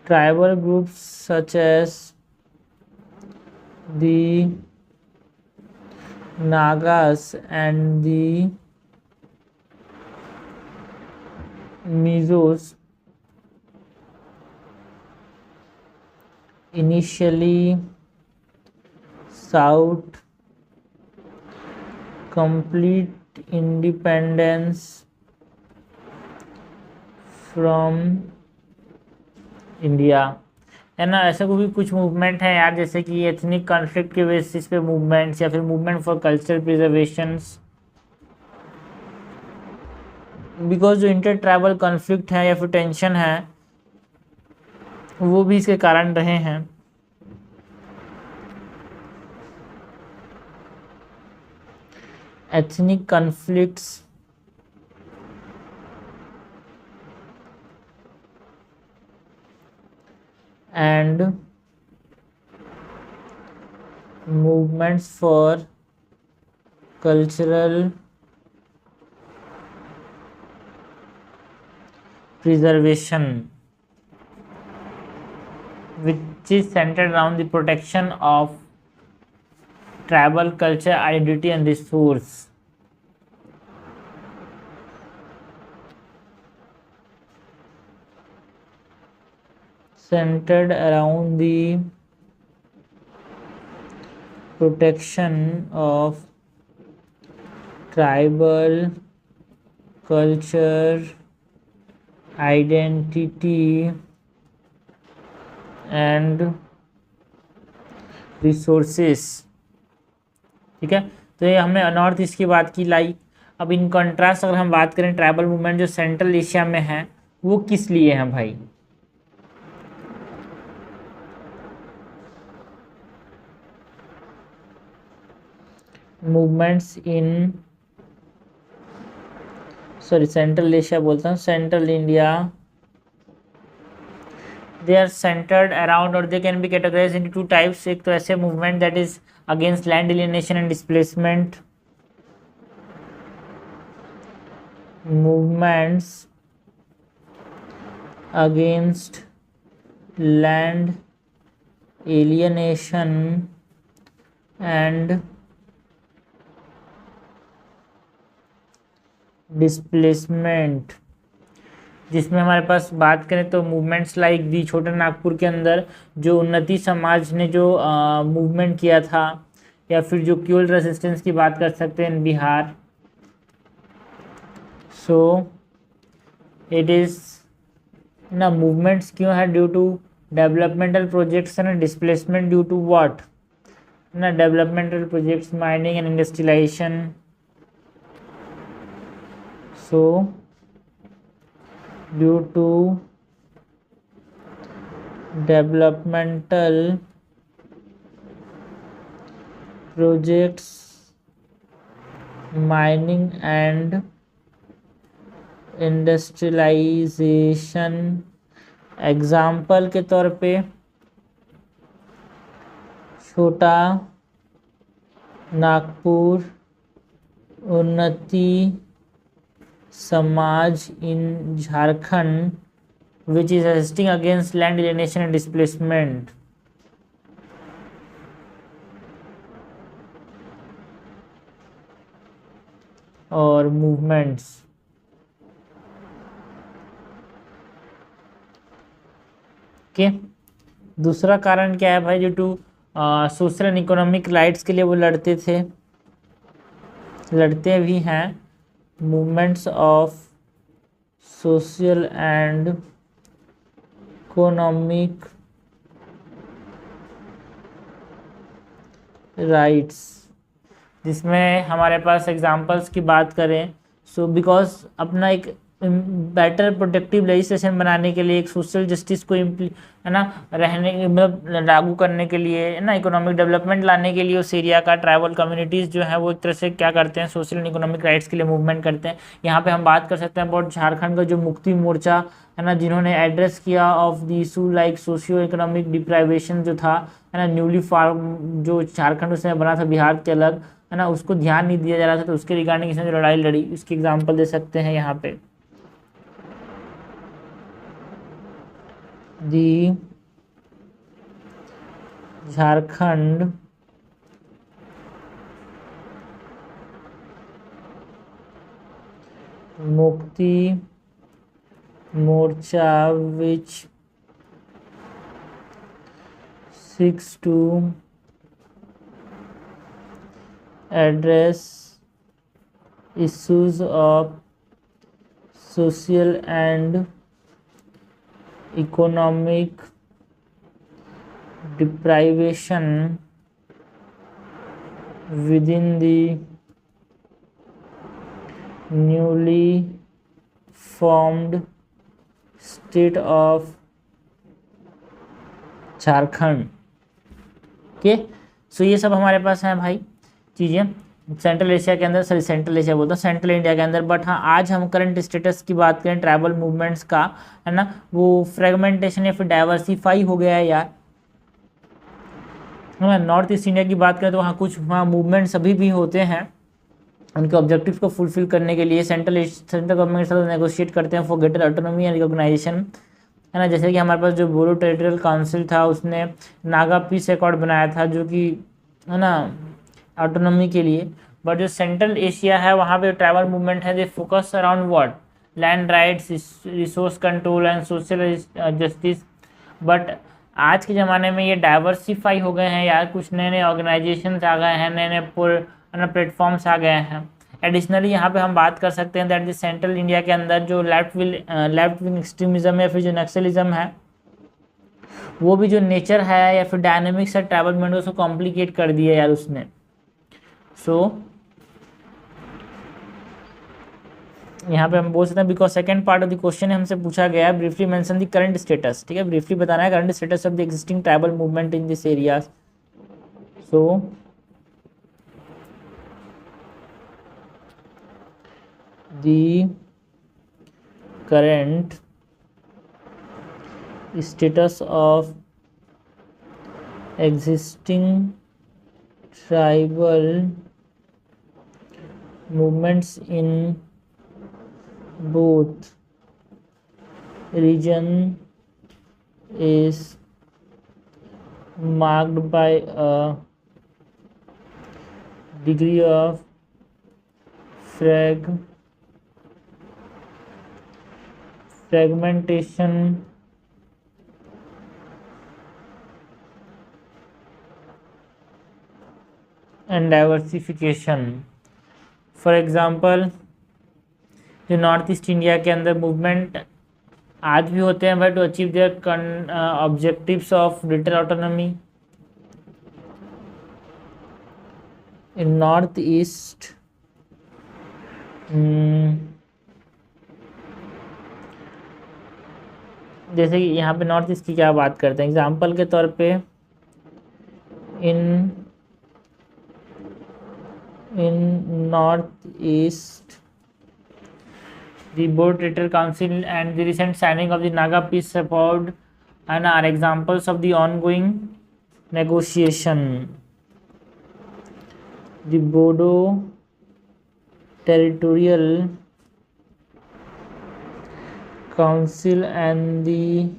Tribal groups such as the Nagas and the Mizos initially sought complete independence from India, है ना। ऐसा कोई भी कुछ मूवमेंट है यार, जैसे कि एथनिक कॉन्फ्लिक्ट के बेसिस पे मूवमेंट्स, या फिर मूवमेंट फॉर कल्चरल प्रिजर्वेशंस, बिकॉज जो इंटर ट्राइबल कॉन्फ्लिक्ट है या फिर टेंशन है वो भी इसके कारण रहे हैं। Ethnic conflicts and movements for cultural preservation, which is centered around the protection of tribal culture, identity and resource. Centered around the protection of tribal culture, identity and resources। ठीक है, तो ये हमने नॉर्थ ईस्ट की बात की like. अब in contrast अगर हम बात करें ट्राइबल मूवमेंट जो सेंट्रल एशिया में है वो किस लिए हैं भाई। मूवमेंट्स इन सेंट्रल एशिया बोलता हूँ, central India, they are centered around और they can be categorize in two types. एक तो ऐसे movement that is against land alienation and displacement, movements against land alienation and displacement, जिसमें हमारे पास बात करें तो मूवमेंट्स लाइक दी छोटा नागपुर के अंदर जो उन्नति समाज ने जो मूवमेंट किया था, या फिर जो क्यूल रेजिस्टेंस की बात कर सकते हैं in Bihar. So it is ना मूवमेंट्स क्यों है, ड्यू टू डेवलपमेंटल प्रोजेक्ट्स ना, डिस्प्लेसमेंट ड्यू टू व्हाट ना, developmental projects, mining and industrialization. So due to developmental projects, mining and industrialization, example के तौर पे छोटा नागपुर उन्नति समाज in Jharkhand, which is assisting against land alienation and displacement। और movements के दूसरा कारण क्या है भाई, due to social and economic rights के लिए वो लड़ते थे, लड़ते भी हैं। Movements of social and economic rights, जिसमें हमारे पास एग्जांपल्स की बात करें, सो बिकॉज अपना एक बेटर प्रोटेक्टिव लेजिस्लेशन बनाने के लिए, एक सोशल जस्टिस को है ना रहने मतलब लागू करने के लिए, है ना इकोनॉमिक डेवलपमेंट लाने के लिए उस एरिया का ट्राइबल कम्युनिटीज़ जो है वो एक तरह से क्या करते हैं, सोशल एंड इकोनॉमिक राइट्स के लिए मूवमेंट करते हैं। यहाँ पे हम बात कर सकते हैं अबाउट झारखंड का जो मुक्ति मोर्चा है ना, जिन्होंने एड्रेस किया of the issue like socio economic deprivation जो था, है ना न्यूली फार्म जो झारखंड उसमें बना था बिहार के अलग, है ना उसको ध्यान नहीं दिया जा रहा था, तो उसके रिगार्डिंग इसने जो लड़ाई लड़ी उसकी एग्जाम्पल दे सकते हैं यहाँ पे। दी Jharkhand Mukti Morcha which seeks to address issues of social and economic deprivation within the newly formed state of Jharkhand के। सो ये सब हमारे पास है भाई चीज़ें सेंट्रल एशिया के अंदर, सॉरी सेंट्रल एशिया बोलता हूँ, सेंट्रल इंडिया के अंदर। बट हाँ आज हम करंट स्टेटस की बात करें ट्राइबल मूवमेंट्स का, है ना वो फ्रेगमेंटेशन या फिर डाइवर्सिफाई हो गया है यार, है ना। नॉर्थ ईस्ट इंडिया की बात करें तो वहाँ कुछ मूवमेंट्स अभी भी होते हैं, उनके ऑब्जेक्टिव्स को फुलफिल करने के लिए सेंट्रल गवर्नमेंट के साथ नेगोशिएट करते हैं for greater autonomy and recognization, है ना। जैसे कि हमारे पास जो बोडो टेरिटोरियल काउंसिल था उसने नागा पीस अकॉर्ड बनाया था जो कि है ना ऑटोनॉमी के लिए। बट जो सेंट्रल एशिया है वहाँ पे ट्राइबल मूवमेंट है, they focus around what, land rights, resource control and social justice. But आज के ज़माने में ये डाइवर्सिफाई हो गए हैं यार, कुछ नए नए ऑर्गेनाइजेशंस आ गए हैं, नए नए प्लेटफॉर्म्स आ गए हैं। एडिशनली यहाँ पे हम बात कर सकते हैं दैट द सेंट्रल इंडिया के अंदर जो लेफ्ट विंग एक्सट्रीमिज्म या फिर जो नक्सलिज्म है वो भी जो नेचर है या फिर डायनेमिक्स है ट्राइबल मूवमेंट को उसको कॉम्प्लिकेट कर दिया यार उसने। सो यहाँ पे हम बोल सकते हैं because second part of the question हमसे पूछा गया है briefly mention the current status, ठीक है ब्रीफली बताना है current status of the existing tribal movement in this area. So the current status of existing tribal movements in both region is marked by a degree of fragmentation and diversification। For example जो north east India के अंदर movement आज भी होते हैं but to achieve their objectives of greater autonomy in north east, जैसे कि यहाँ पे नॉर्थ ईस्ट की क्या बात करते हैं एग्जाम्पल के तौर पे in north east the Bodo territorial council and the recent signing of the Naga peace accord and are examples of the ongoing negotiation. The Bodo territorial Council and the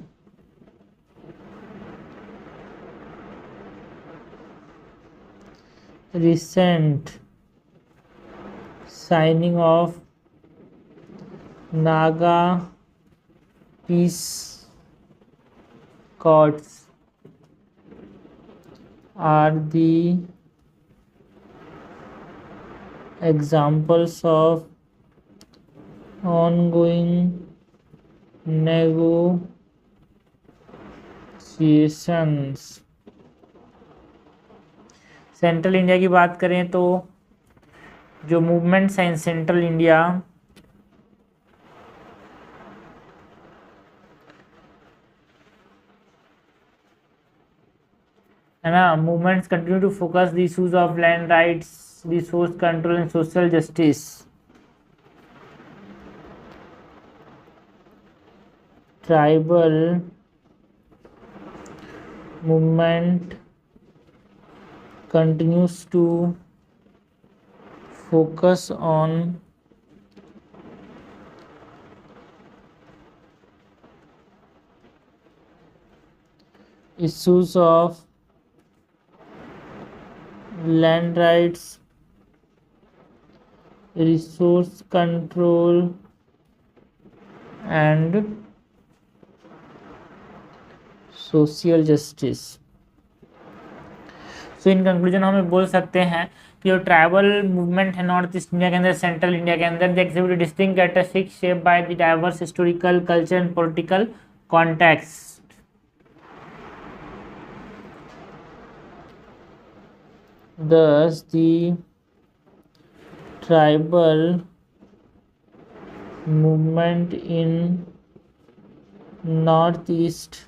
recent signing of Naga peace accords are the examples of ongoing negotiations. Central India की बात करें तो जो movements हैं in central India है ना, movements continue to focus the issues of land rights, resource control and social justice. Tribal movement continues to focus on issues of land rights, resource control and social justice। So in conclusion हमें बोल सकते हैं कि जो tribal movement है North east India के अंदर, central India के अंदर, they exhibit distinct characteristics shaped by the diverse historical, culture and political context. Thus, the tribal movement in northeast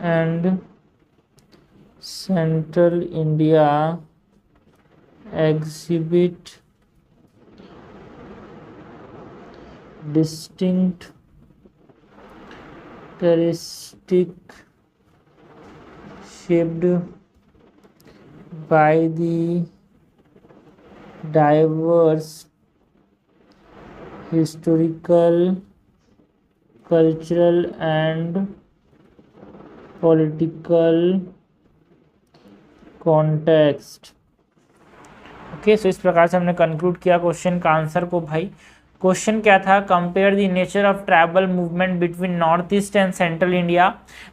and central India exhibit distinct characteristics shaped by the diverse historical, cultural and political context. Okay, so इस प्रकार से हमने conclude किया question का answer को। भाई question क्या था, compare the nature of tribal movement between north east and central India,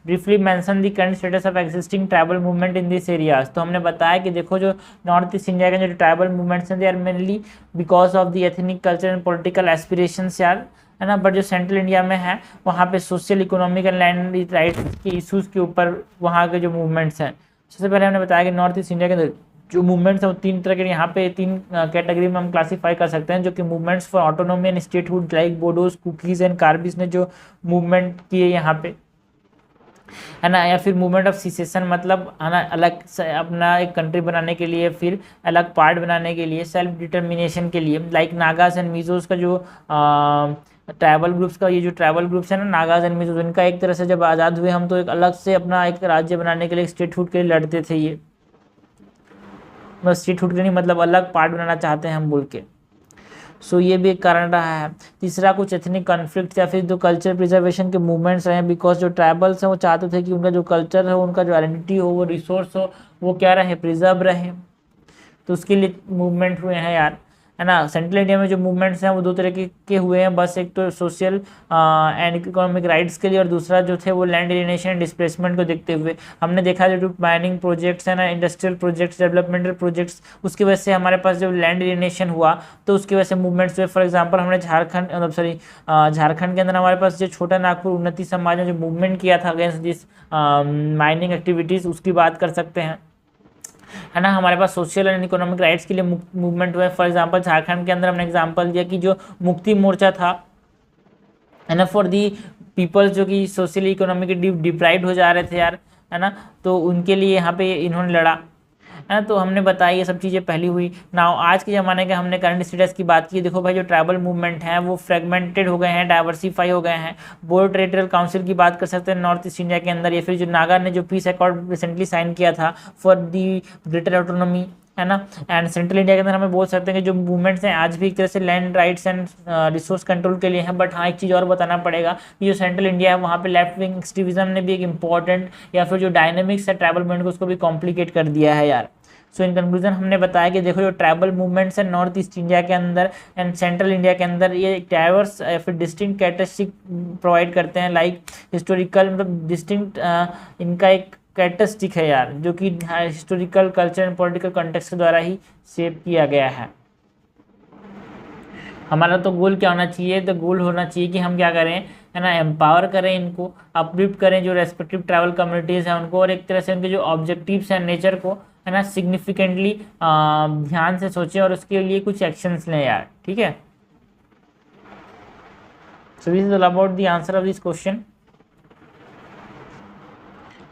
briefly mention the current status of existing tribal movement in this areas. तो हमने बताया कि देखो जो नॉर्थ ईस्ट इंडिया के जो ट्राइबल मूवमेंट्स हैं, they are mainly because of the ethnic, culture and political aspirations यार, है ना। बट जो सेंट्रल इंडिया में है वहाँ पे social, economic and land rights के इशूज़ के ऊपर वहाँ के जो मूवमेंट्स हैं। सबसे पहले हमने बताया कि नॉर्थ ईस्ट इंडिया के अंदर जो मूवमेंट्स हैं वो तीन तरह के, यहाँ पे तीन कैटेगरी में हम क्लासीफाई कर सकते हैं, जो कि movements for autonomy and statehood like Bodos, Kukis and Karbis ने जो मूवमेंट किए यहाँ पे, है ना, या फिर मूवमेंट ऑफ सिसेशन, मतलब है ना अलग अपना एक कंट्री बनाने के लिए, फिर अलग पार्ट बनाने के लिए, सेल्फ डिटर्मिनेशन के लिए, लाइक नागाज एंड मिजोज का जो ट्राइबल ग्रुप्स का, ये जो ट्राइबल ग्रुप्स है ना नागाज एंड मिजोज, इनका एक तरह से जब आज़ाद हुए हम तो एक अलग से अपना एक राज्य बनाने के लिए, स्टेटहुड के लिए लड़ते थे ये, बस स्टेटहुड के नहीं मतलब अलग पार्ट बनाना चाहते हैं हम बोल के। सो ये भी एक कारण रहा है। तीसरा कुछ एथनिक कॉन्फ्लिक्ट या फिर जो कल्चर प्रिजर्वेशन के मूवमेंट्स रहे, बिकॉज जो ट्राइबल्स हैं वो चाहते थे कि उनका जो कल्चर है, उनका जो आइडेंटिटी हो, वो रिसोर्स हो, वो क्या रहे, प्रिजर्व रहे, तो उसके लिए मूवमेंट हुए हैं यार, है ना। सेंट्रल इंडिया में जो मूवमेंट्स हैं वो दो तरह के हुए हैं बस, एक तो सोशल एंड इकोनॉमिक राइट्स के लिए, और दूसरा जो थे वो लैंड एलिनेशन एंड डिस्प्लेसमेंट को देखते हुए। हमने देखा जो माइनिंग प्रोजेक्ट्स है ना, इंडस्ट्रियल प्रोजेक्ट्स, डेवलपमेंटल प्रोजेक्ट्स, उसकी वजह से हमारे पास जब लैंड एलिनेशन हुआ तो उसकी वजह से मूवमेंट्स हुए। फॉर एग्जाम्पल हमने झारखंड के अंदर हमारे पास जो छोटा नागपुर उन्नति समाज ने जो मूवमेंट किया था अगेंस्ट दिस माइनिंग एक्टिविटीज़, उसकी बात कर सकते हैं, है ना। हमारे पास सोशल एंड इकोनॉमिक राइट्स के लिए मूवमेंट हुए। फॉर एग्जांपल झारखंड के अंदर हमने एग्जांपल दिया कि जो मुक्ति मोर्चा था, है ना, फॉर दी पीपल्स जो कि सोशली इकोनॉमिकली डिप्राइव्ड हो जा रहे थे यार, है ना, तो उनके लिए यहाँ पे इन्होंने लड़ा, है ना। तो हमने बताया ये सब चीज़ें पहली हुई ना। आज के ज़माने के हमने करंट स्टेटस की बात की। देखो भाई जो ट्राइबल मूवमेंट हैं वो फ्रेगमेंटेड हो गए हैं, डाइवर्सिफाई हो गए हैं। बोर्ड टेरिटोरियल काउंसिल की बात कर सकते हैं नॉर्थ ईस्ट इंडिया के अंदर, या फिर जो नागा ने जो पीस अकॉर्ड रिसेंटली साइन किया था फॉर दी ग्रेटर ऑटोनॉमी, है ना। एंड सेंट्रल इंडिया के अंदर हमें बोल सकते हैं कि जो मूवमेंट्स हैं आज भी एक तरह से land rights and resource control के लिए हैं। बट हाँ एक चीज़ और बताना पड़ेगा कि जो सेंट्रल इंडिया है वहाँ पे लेफ्ट विंग एक्सट्रीमिज्म ने भी एक इंपॉर्टेंट या फिर जो डायनेमिक्स है ट्राइबल मूवमेंट को उसको भी कॉम्प्लिकेट कर दिया है यार। सो इन कंक्लूजन हमने बताया कि देखो जो ट्राइबल मूवमेंट्स है नॉर्थ ईस्ट इंडिया के अंदर एंड सेंट्रल इंडिया के अंदर, ये डाइवर्स या फिर डिस्टिंक्ट कैरेक्टरिस्टिक प्रोवाइड करते हैं, लाइक हिस्टोरिकल, मतलब डिस्टिंक्ट इनका एक कैरेक्टरिस्टिक है यार, जो कि historical, culture and political context के द्वारा ही शेप किया गया है। हमारा तो गोल क्या होना चाहिए, तो गोल होना चाहिए कि हम क्या करें, है ना, एम्पावर करें इनको, अपलिफ्ट करें जो रेस्पेक्टिव ट्राइबल कम्युनिटीज़ हैं उनको, और एक तरह से उनके जो ऑब्जेक्टिव्स हैं नेचर को, है ना, सिग्निफिकेंटली ध्यान से सोचें और उसके लिए कुछ एक्शंस लें यार, ठीक है। सो this is all about the answer of this question.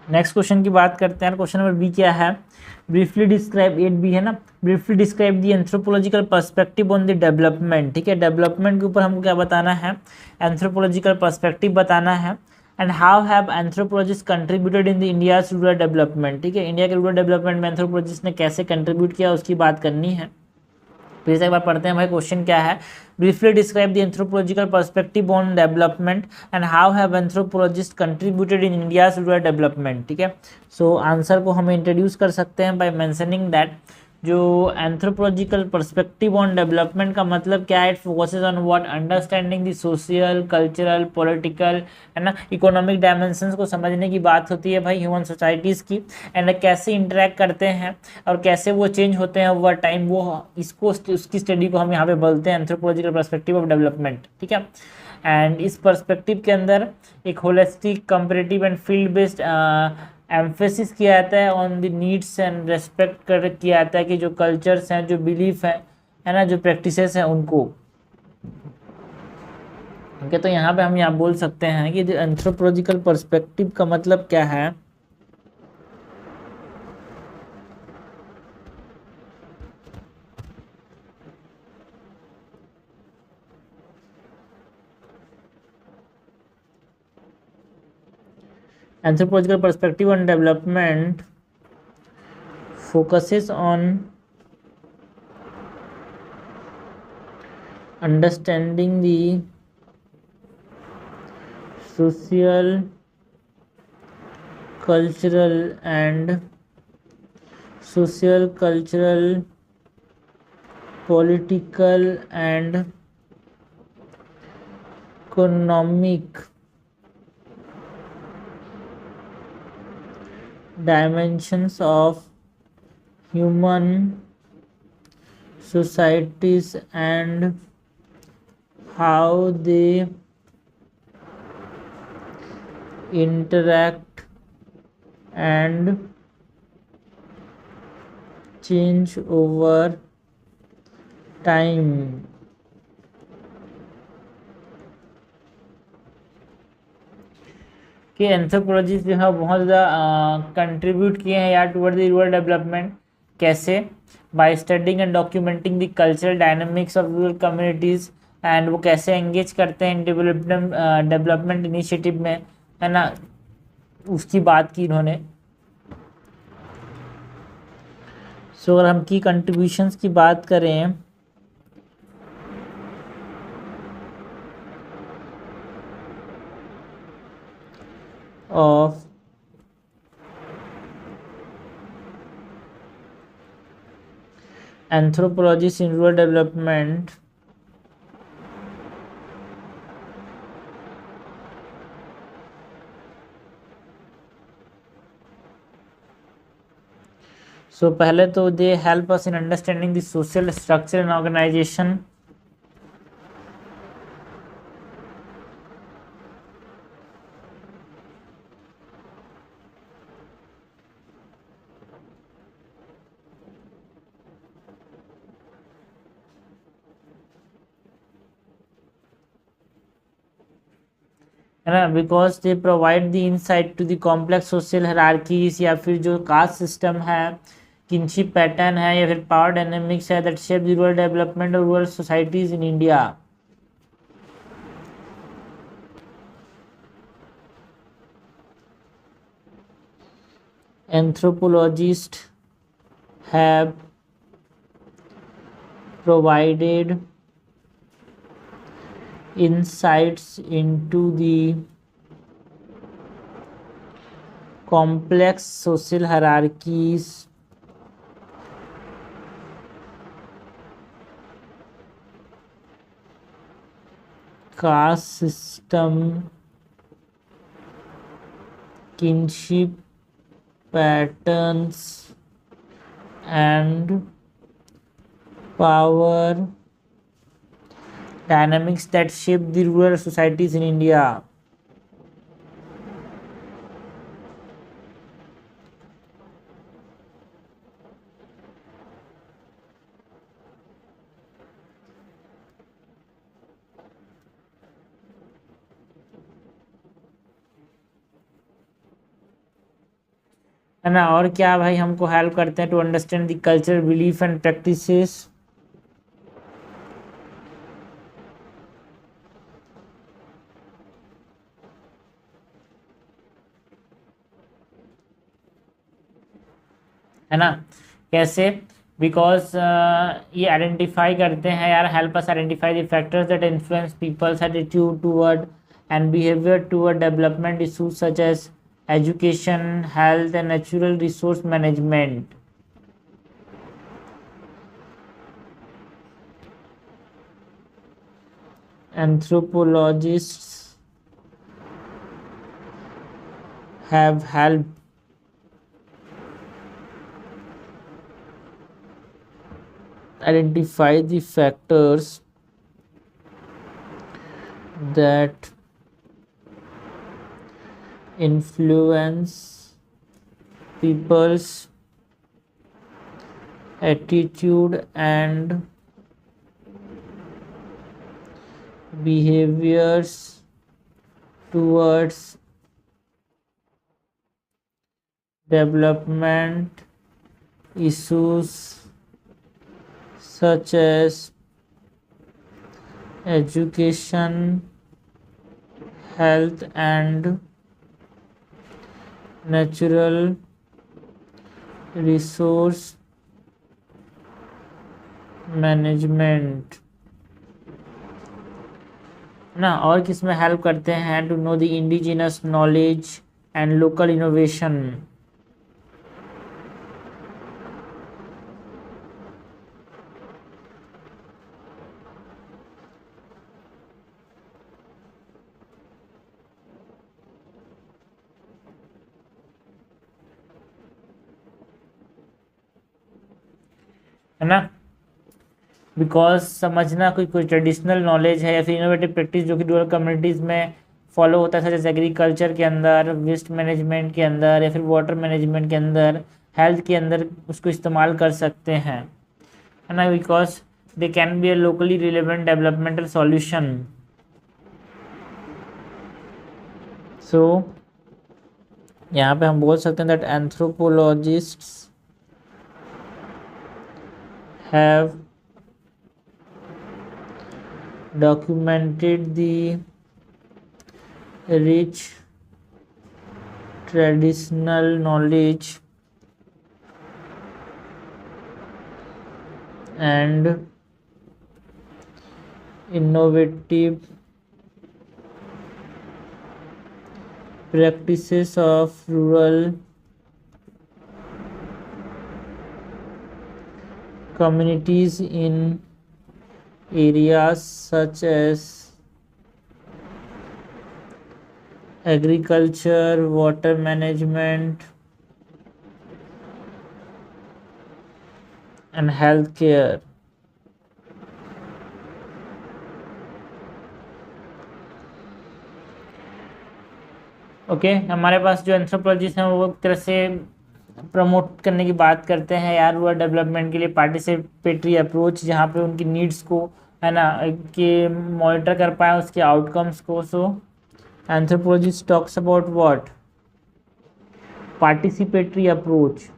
Next question की बात करते हैं। क्वेश्चन नंबर बी क्या है, ब्रीफली डिस्क्राइब, 8 बी है ना, briefly describe the anthropological perspective on the development. ठीक है, डेवलपमेंट के ऊपर हमको क्या बताना है, एंथ्रोपोलॉजिकल पर्सपेक्टिव बताना है। And how have anthropologist contributed in the India's rural development. ठीक है, इंडिया के रूरल डेवलपमेंट में एंथ्रोपोलॉजिस्ट ने कैसे कंट्रीब्यूट किया उसकी बात करनी है। फिर से एक बार पढ़ते हैं भाई, क्वेश्चन क्या है, briefly describe the anthropological perspective on development and how have anthropologist contributed in India's rural development. ठीक है, सो आंसर को हम इंट्रोड्यूस कर सकते हैं बाय मेंशनिंग दैट जो एंथ्रोपोलॉजिकल पर्सपेक्टिव ऑन डेवलपमेंट का मतलब क्या है, it focuses on what, understanding the social, cultural, political, है ना, इकोनॉमिक डायमेंशंस को समझने की बात होती है भाई ह्यूमन सोसाइटीज़ की, एंड कैसे इंटरेक्ट करते हैं और कैसे वो चेंज होते हैं ओवर टाइम, वो इसको उसकी स्टडी को हम यहाँ पे बोलते हैं एंथ्रोपोलॉजिकल पर्सपेक्टिव ऑफ डेवलपमेंट। ठीक है, एंड इस पर्सपेक्टिव के अंदर एक holistic, comparative and field based emphasis किया जाता है on the needs and respect कर किया जाता है कि जो कल्चर्स हैं, जो बिलीफ है ना, जो प्रैक्टिसेस हैं उनको। ओके, तो यहाँ पे हम यहाँ बोल सकते हैं कि एंथ्रोपोलॉजिकल पर्सपेक्टिव का मतलब क्या है, anthropological perspective on development focuses on understanding the social, cultural and political and economic dimensions of human societies and how they interact and change over time। कि एंथ्रोपोलॉजिस्ट जो है बहुत ज़्यादा कंट्रीब्यूट किए हैं यार टुवर्ड द रूरल डेवलपमेंट। कैसे, by studying and documenting the cultural dynamics of rural communities, and वो कैसे एंगेज करते हैं डेवलपमेंट इनिशिएटिव में, है ना, उसकी बात की इन्होंने। सो अगर हम की कंट्रीब्यूशंस की बात करें, of anthropologist in rural development, so पहले तो they help us in understanding the social structure and organization, है ना, because they provide the insight to the complex social hierarchies, या फिर जो कास्ट सिस्टम है, किनशिप पैटर्न है, या फिर पावर डायनेमिक्स है that shape the rural development और rural societies in India. Anthropologists have provided insights into the complex social hierarchies, caste system, kinship patterns, and power dynamics that shape the rural societies in India। है ना। और क्या भाई हमको help करते हैं to understand the culture, belief and practices. है ना, कैसे? बिकॉज ये आइडेंटिफाई करते हैं यार, help us identify the factors that influence people's attitude toward and behaviour toward development issues such as education, health and natural resource management. Anthropologists have helped identify the factors that influence people's attitude and behaviors towards development issues such as education, health and natural resource management. ना और किस में help करते हैं? To know the indigenous knowledge and local innovation. है ना, because समझना कोई कोई ट्रेडिशनल नॉलेज है या फिर इनोवेटिव प्रैक्टिस जो कि रूरल कम्युनिटीज़ में फॉलो होता है, जैसे एग्रीकल्चर के अंदर, वेस्ट मैनेजमेंट के अंदर या फिर वाटर मैनेजमेंट के अंदर, हेल्थ के अंदर उसको इस्तेमाल कर सकते हैं। है ना, because they can be a locally relevant developmental solution. So यहाँ पे हम बोल सकते हैं that anthropologists have documented the rich traditional knowledge and innovative practices of rural communities in areas such as agriculture, water management and healthcare। Okay, हमारे पास जो anthropologist हैं वो एक तरह से प्रमोट करने की बात करते हैं यार रूरल डेवलपमेंट के लिए पार्टिसिपेटरी अप्रोच, जहाँ पे उनकी नीड्स को, है ना, कि मॉनिटर कर पाए उसके आउटकम्स को। So anthropologist talks about what? Participatory approach.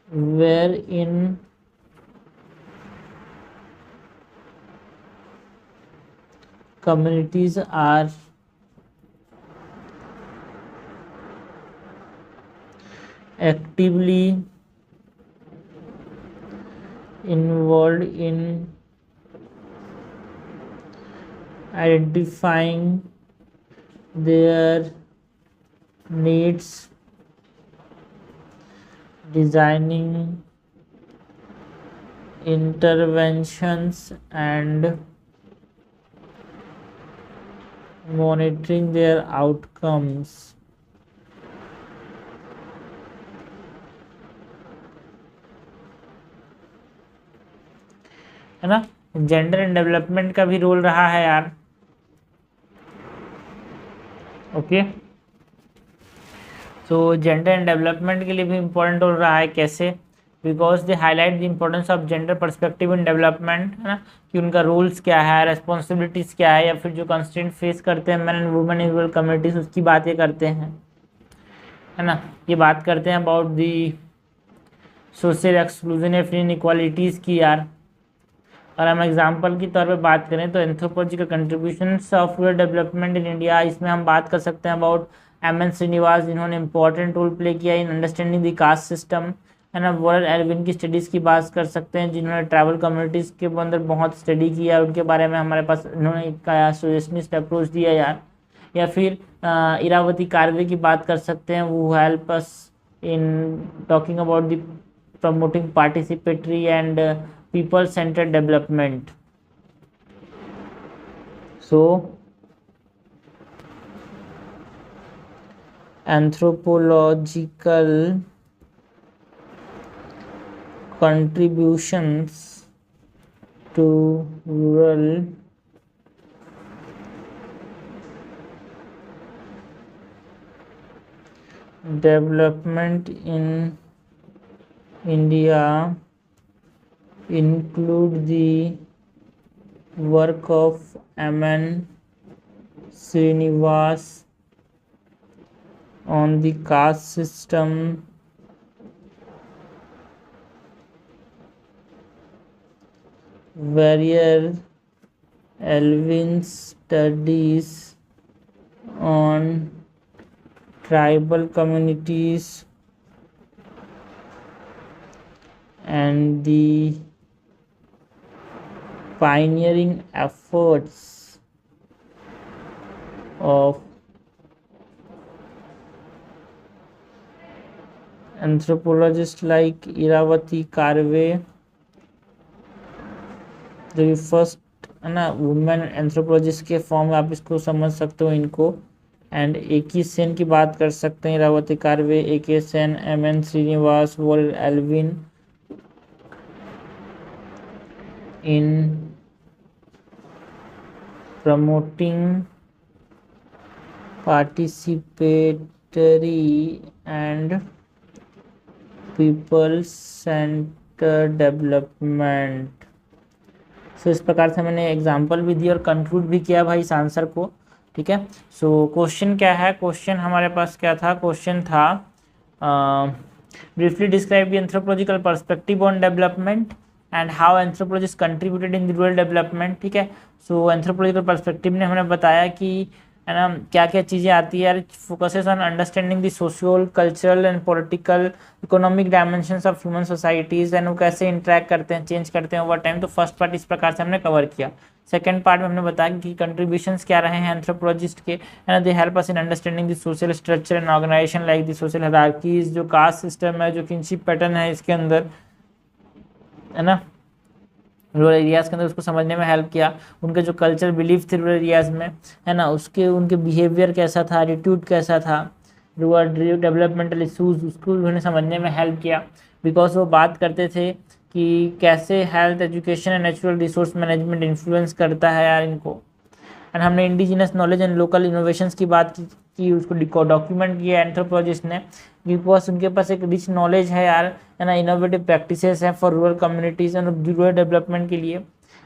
wherein communities are actively involved in identifying their needs, designing interventions and monitoring their outcomes। है ना, जेंडर एंड डेवलपमेंट का भी रोल रहा है यार। ओके, तो जेंडर एंड डेवलपमेंट के लिए भी इम्पोर्टेंट रोल रहा है। कैसे? Because they highlight the importance of gender perspective in development, है ना, कि उनका रोल्स क्या है, रेस्पॉन्सिबिलिटीज़ क्या है, या फिर जो कंस्ट्रेंट फेस करते हैं man and women in rural communities, उसकी बात ये करते हैं, है ना। ये बात करते हैं अबाउट दी सोशल एक्सक्लूजन या फिर इनइक्वालिटीज़ की यार। और हम एग्जांपल की तौर पे बात करें तो एंथ्रोपोलॉजी का contributions of rural development in India, इसमें हम बात कर सकते हैं अबाउट एम.एन. श्रीनिवास, जिन्होंने इंपॉर्टेंट रोल प्ले किया इन अंडरस्टैंडिंग द कास्ट सिस्टम, है ना। वॉरेल एल्विन की स्टडीज़ की बात कर सकते हैं, जिन्होंने ट्राइबल कम्युनिटीज़ के अंदर बहुत स्टडी किया, उनके बारे में हमारे पास इन्होंने एक सजेशनिस्ट अप्रोच दिया यार। या फिर इरावती कार्वे की बात कर सकते हैं, वो help us in talking about the promoting participatory and people centered development. So anthropological contributions to rural development in India include the work of M.N. Srinivas on the caste system, where Elvin's studies on tribal communities and the pioneering efforts of anthropologists like Irawati Karve, जो first, है ना, women anthropologist के form में आप इसको समझ सकते हो इनको। And A K. सेन की बात कर सकते हैं, Irawati Karve, A K. Sen, M N. Srinivas, Verrier Elwin in promoting participatory and people-centered development। So इस प्रकार से मैंने एग्जाम्पल भी दिया और कंक्लूड भी किया भाई इस आंसर को, ठीक है। सो क्वेश्चन क्या है, क्वेश्चन हमारे पास क्या था, क्वेश्चन था briefly describe the anthropological perspective on development and how anthropologist contributed in the rural development, ठीक है। सो एंथ्रोपोलॉजिकल पर्सपेक्टिव ने हमें बताया कि, है ना, क्या क्या चीज़ें आती है यार। Focuses on understanding the social, cultural and political, economic dimensions of human societies and वो कैसे इंटरेक्ट करते हैं, चेंज करते हैं ओवर टाइम। तो फर्स्ट पार्ट इस प्रकार से हमने कवर किया। सेकंड पार्ट में हमने बताया कि कंट्रीब्यूशंस क्या रहे हैं एंथ्रोपोलॉजिस्ट के, है ना। They help us in understanding the social structure and organisation like the social hierarchies, जो कास्ट सिस्टम है, जो किनशिप पैटर्न है इसके अंदर, है ना, रूरल एरियाज़ के अंदर, उसको समझने में हेल्प किया। उनके जो कल्चर बिलीफ थे रूरल एरियाज़ में, है ना, उसके उनके बिहेवियर कैसा था, एटीट्यूड कैसा था, रूरल डेवलपमेंटल इशूज़, उसको उन्होंने समझने में हेल्प किया। बिकॉज वो बात करते थे कि कैसे health, education and natural resource management influence करता है यार इनको। एंड हमने indigenous knowledge and local innovations की बात की, उसको डॉक्यूमेंट किया एंथ्रोपोलॉजिस्ट ने, बिकॉज उनके पास एक रिच नॉलेज है यार, है ना, इनोवेटिव प्रैक्टिसेस हैं for rural communities and rural development के लिए।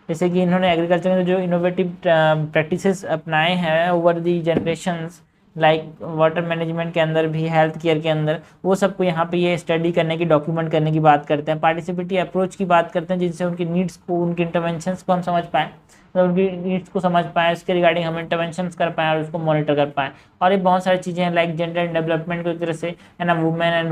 जैसे कि इन्होंने एग्रीकल्चर में जो इनोवेटिव प्रैक्टिसेस अपनाए हैं over the generations, like water management के अंदर भी, हेल्थ केयर के अंदर, वो सबको यहाँ पे ये स्टडी करने की, डॉक्यूमेंट करने की बात करते हैं। पार्टिसिपेटरी अप्रोच की बात करते हैं, जिनसे उनकी नीड्स को, उनकी इंटरवेंशंस को हम समझ पाएँ, मतलब उनकी नीड्स को समझ पाएँ, उसके रिगार्डिंग हम इंटरवेंशंस कर पाएँ और उसको मॉनिटर कर पाएँ। और ये बहुत सारी चीज़ें हैं लाइक जेंडर एंड डेवलपमेंट को एक तरह से, है ना, वुमेन एंड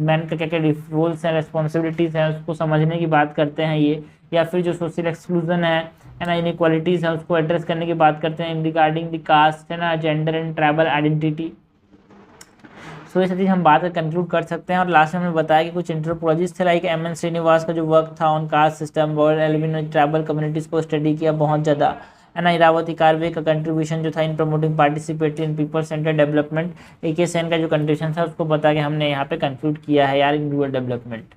मैन का क्या क्या रोल्स हैं, रेस्पॉन्सिबिलिटीज़ हैं, उसको समझने की बात करते हैं ये। या फिर जो सोशल एक्सक्लूजन है ना, इनइक्वालिटीज़ है, उसको एड्रेस करने की बात करते हैं रिगार्डिंग द कास्ट, है ना, जेंडर एंड ट्राइबल आइडेंटिटी। सो ये सब चीज़ हम बात कंक्लूड कर सकते हैं। और लास्ट में हमने बताया कि कुछ एंथ्रोपोलॉजिस्ट थे लाइक एम.एन. श्रीनिवास का जो वर्क था on caste system, Verrier Elwin ने ट्राइबल कम्युनिटीज़ को स्टडी किया बहुत ज़्यादा, है ना। इरावती कार्वे का कंट्रीब्यूशन जो था in promoting participatory in people centre development, A K. Sen का जो कंट्रीब्यूशन था उसको बता के हमने यहाँ पे कंक्लूड किया है यार इन रूरल डेवलपमेंट।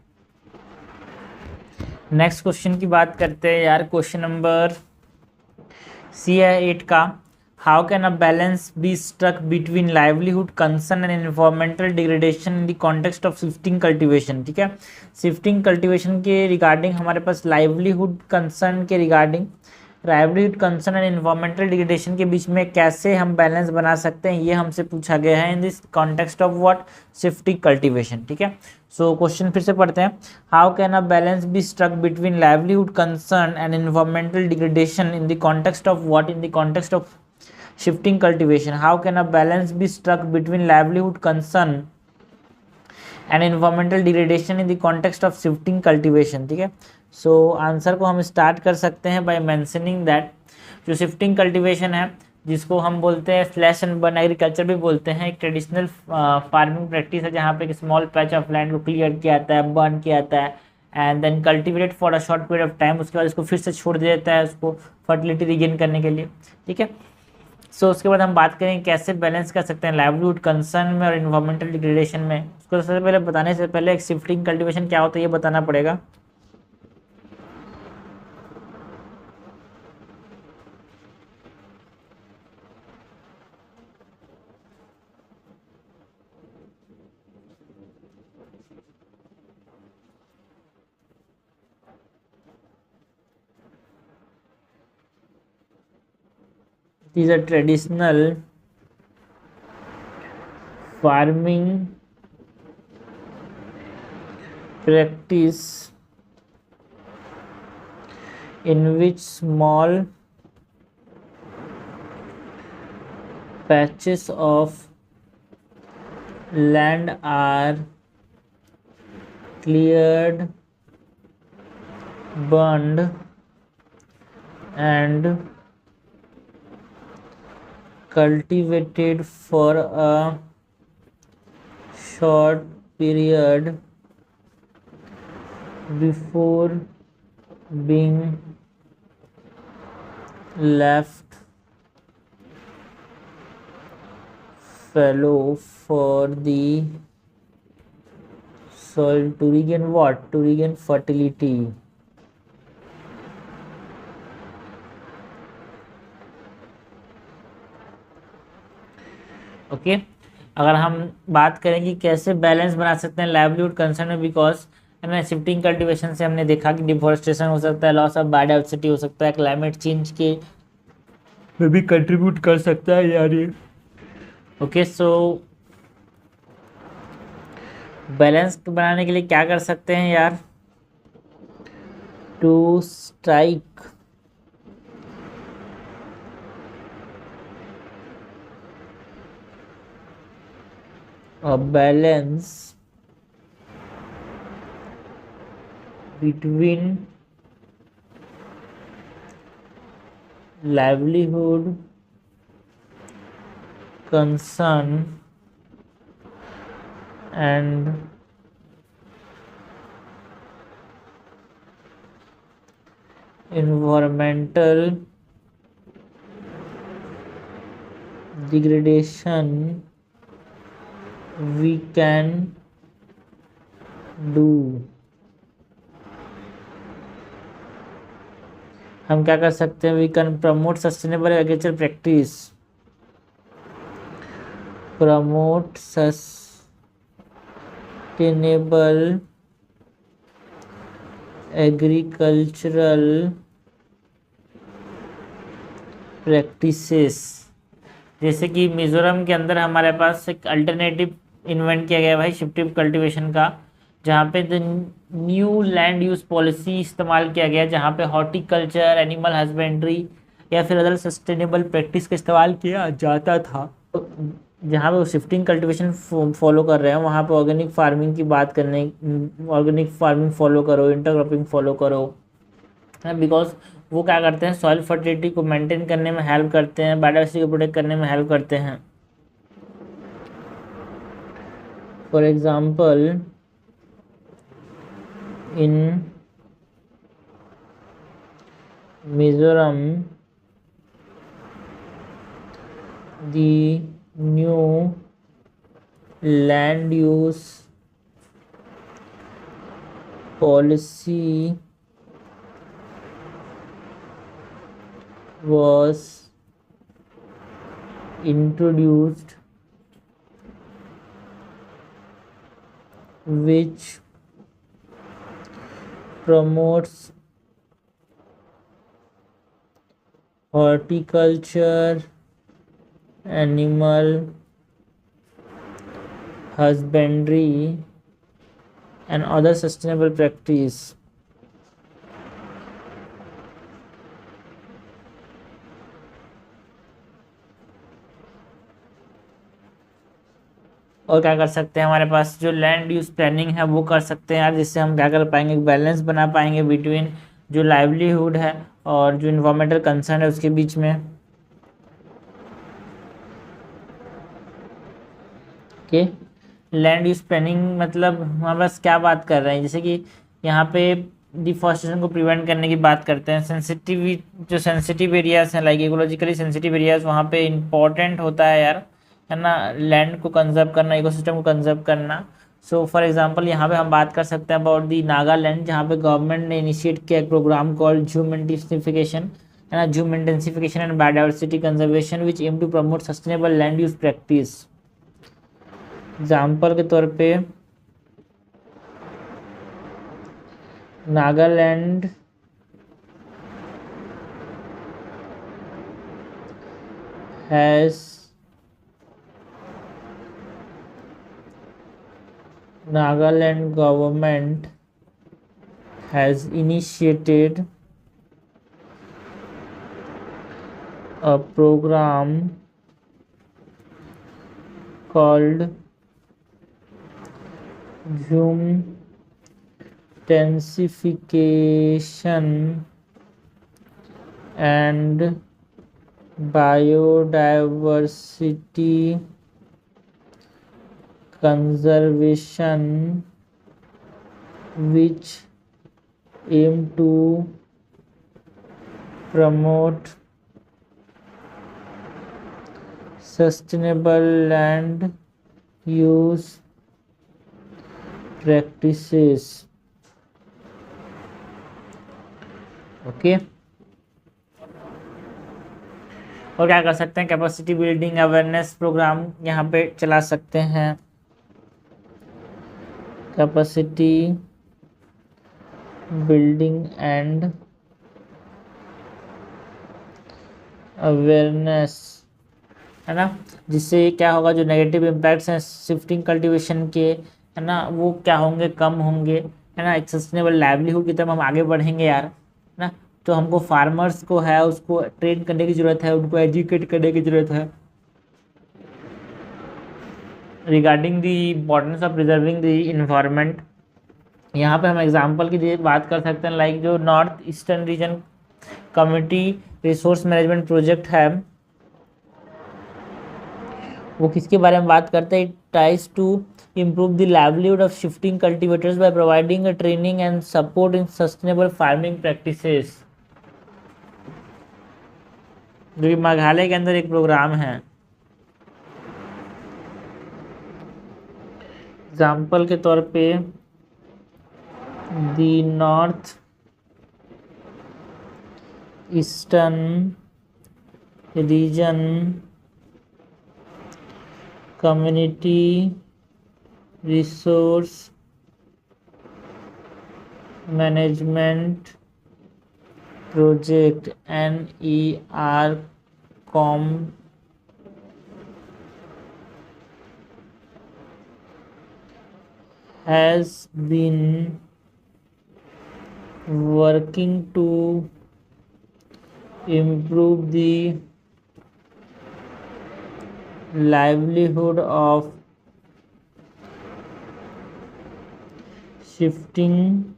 नेक्स्ट क्वेश्चन की बात करते हैं यार, क्वेश्चन नंबर सी है 8 का। How can a balance be struck between livelihood concern and environmental degradation in the context of shifting cultivation? ठीक है, शिफ्टिंग कल्टीवेशन के रिगार्डिंग हमारे पास लाइवलीहुड कंसर्न के regarding livelihood concern and environmental degradation के बीच में कैसे हम बैलेंस बना सकते हैं, ये हमसे पूछा गया है in this context of what, shifting cultivation. ठीक है, सो क्वेश्चन फिर से पढ़ते हैं। How can a balance be struck between livelihood concern and environmental degradation in the context of what, in the context of shifting cultivation? How can a balance be struck between livelihood concern and environmental degradation in the context of shifting cultivation? ठीक है, so answer को हम start कर सकते हैं by mentioning that जो shifting cultivation है, जिसको हम बोलते हैं स्लैश एंड बर्न एग्रीकल्चर भी बोलते हैं, एक ट्रेडिशनल फार्मिंग प्रैक्टिस है जहाँ पे एक स्मॉल पैच ऑफ लैंड को क्लियर किया जाता है, बर्न किया जाता है and then cultivated for a short period of time, उसके बाद इसको फिर से छोड़ दिया जाता है उसको फर्टिलिटी रिगेन करने के लिए। ठीक है, सो उसके बाद हम बात करेंगे कैसे बैलेंस कर सकते हैं लाइवलीहुड कंसर्न में और इन्वायरमेंटल डिग्रेडेशन में। उसको सबसे पहले बताने से पहले एक शिफ्टिंग कल्टीवेशन क्या होता है ये बताना पड़ेगा। It is a traditional farming practice in which small patches of land are cleared, burned and cultivated for a short period before being left fallow for the soil to regain what? To regain fertility. Okay, अगर हम बात करें कि कैसे balance बना सकते हैं livelihood concern में, बिकॉज है ना शिफ्टिंग कल्टीवेशन से हमने देखा कि डिफोरेस्टेशन हो सकता है, लॉस ऑफ बायोडाइवर्सिटी हो सकता है, क्लाइमेट चेंज के में भी कंट्रीब्यूट कर सकता है यार ये। ओके, सो बैलेंस बनाने के लिए क्या कर सकते हैं यार, to strike a balance between livelihood concern and environmental degradation we can do। हम क्या कर सकते हैं, we can promote sustainable agriculture practice, promote sustainable agricultural practices. जैसे कि मिजोरम के अंदर हमारे पास एक अल्टरनेटिव इन्वेंट किया गया भाई शिफ्टिंग कल्टीवेशन का, जहाँ पे the new land use policy इस्तेमाल किया गया, जहाँ पे हॉर्टिकल्चर, एनिमल हस्बेंड्री या फिर अदर सस्टेनेबल प्रैक्टिस का इस्तेमाल किया जाता था। तो जहाँ पे वो शिफ्टिंग कल्टीवेशन फॉलो कर रहे हैं वहाँ पे ऑर्गेनिक फार्मिंग की बात करने, ऑर्गेनिक फार्मिंग फॉलो करो, इंटरक्रॉपिंग फॉलो करो, बिकॉज वो क्या करते हैं, सॉइल फर्टिलिटी को मेंटेन करने में हेल्प करते हैं, बायोडाइवर्सिटी को प्रोटेक्ट करने में हेल्प करते हैं। For example in Mizoram the new land use policy was introduced which promotes horticulture, animal husbandry and other sustainable practice. और क्या कर सकते हैं, हमारे पास जो लैंड यूज प्लानिंग है वो कर सकते हैं यार, जिससे हम क्या कर पाएंगे, बैलेंस बना पाएंगे बिटवीन जो लाइवलीहुड है और जो इन्वायरमेंटल कंसर्न है उसके बीच में। ओके, लैंड यूज प्लानिंग मतलब हमारे पास क्या बात कर रहे हैं, जैसे कि यहाँ पे डिफॉरेस्टेशन को प्रिवेंट करने की बात करते हैं। जो सेंसिटिव एरियाज हैं, लाइक इकोलॉजिकली सेंसिटिव एरियाज, वहाँ पे इम्पोर्टेंट होता है यार, है ना, लैंड को कंजर्व करना, इकोसिस्टम को कंजर्व करना। सो फॉर एग्जांपल यहाँ पे हम बात कर सकते हैं अबाउट दी नागालैंड, जहाँ पे गवर्नमेंट ने इनिशिएट किया एक प्रोग्राम कॉल्ड ज़ूम इंटेंसिफिकेशन, है ना, jhum intensification and biodiversity conservation which aim to promote sustainable land use practice. Example के तौर पे Nagaland has Nagaland government has initiated a program called Zoom intensification and biodiversity conservation, which aim to promote sustainable land use practices. Okay, और क्या कर सकते हैं, capacity building awareness programme यहाँ पे चला सकते हैं। कैपेसिटी बिल्डिंग एंड अवेयरनेस, है ना, जिससे क्या होगा, जो नेगेटिव इम्पैक्ट्स हैं शिफ्टिंग कल्टीवेशन के, है ना, वो क्या होंगे, कम होंगे, है ना, एक सस्टेनेबल लाइवलीहुड की तरफ हम आगे बढ़ेंगे यार, है ना। तो हमको फार्मर्स को है उसको ट्रेन करने की ज़रूरत है, उनको एजुकेट करने की ज़रूरत है regarding the importance of preserving the environment. यहाँ पे हम एग्जांपल की बात कर सकते हैं, लाइक जो north eastern region community resource management project है, वो किसके बारे में बात करते हैं, it tries to improve the livelihood of shifting cultivators by providing a training and support in sustainable farming practices। जो कि मेघालय के अंदर एक प्रोग्राम है। एग्जाम्पल के तौर पे the north eastern region community resource management project NERCOM has been working to improve the livelihood of shifting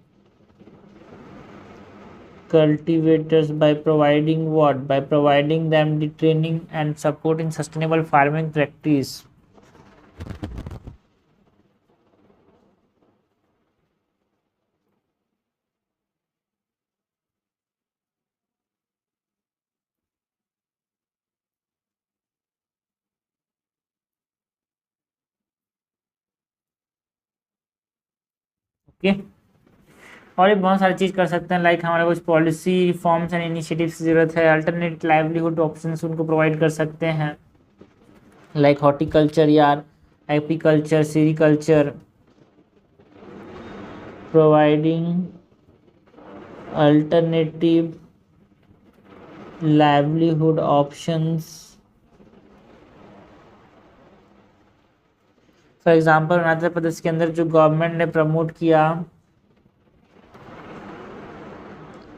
cultivators by providing what? By providing them the training and support in sustainable farming practice। Okay, और ये बहुत सारी चीज़ कर सकते हैं, like हमारे कुछ पॉलिसी रिफॉर्म्स एंड इनिशिएटिव्स की जरूरत है, अल्टरनेट लाइवलीहुड ऑप्शंस उनको प्रोवाइड कर सकते हैं, लाइक हॉर्टिकल्चर या apiculture, sericulture, providing alternative livelihood options. For example Arunachal Pradesh के अंदर जो गवर्नमेंट ने प्रमोट किया,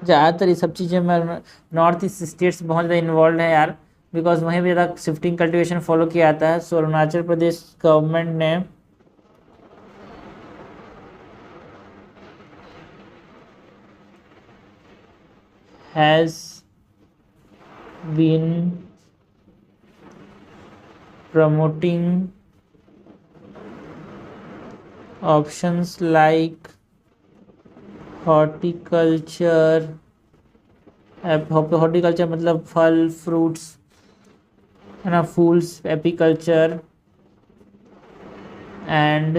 ज़्यादातर ये सब चीज़ें में नॉर्थ ईस्ट स्टेट्स बहुत ज़्यादा इन्वॉल्व है यार, बिकॉज वहीं भी ज़्यादा शिफ्टिंग कल्टीवेशन फॉलो किया जाता है। सो अरुणाचल प्रदेश गवर्नमेंट ने has been promoting options like horticulture, horticulture मतलब फल फ्रूट्स है ना, फूल्स, apiculture and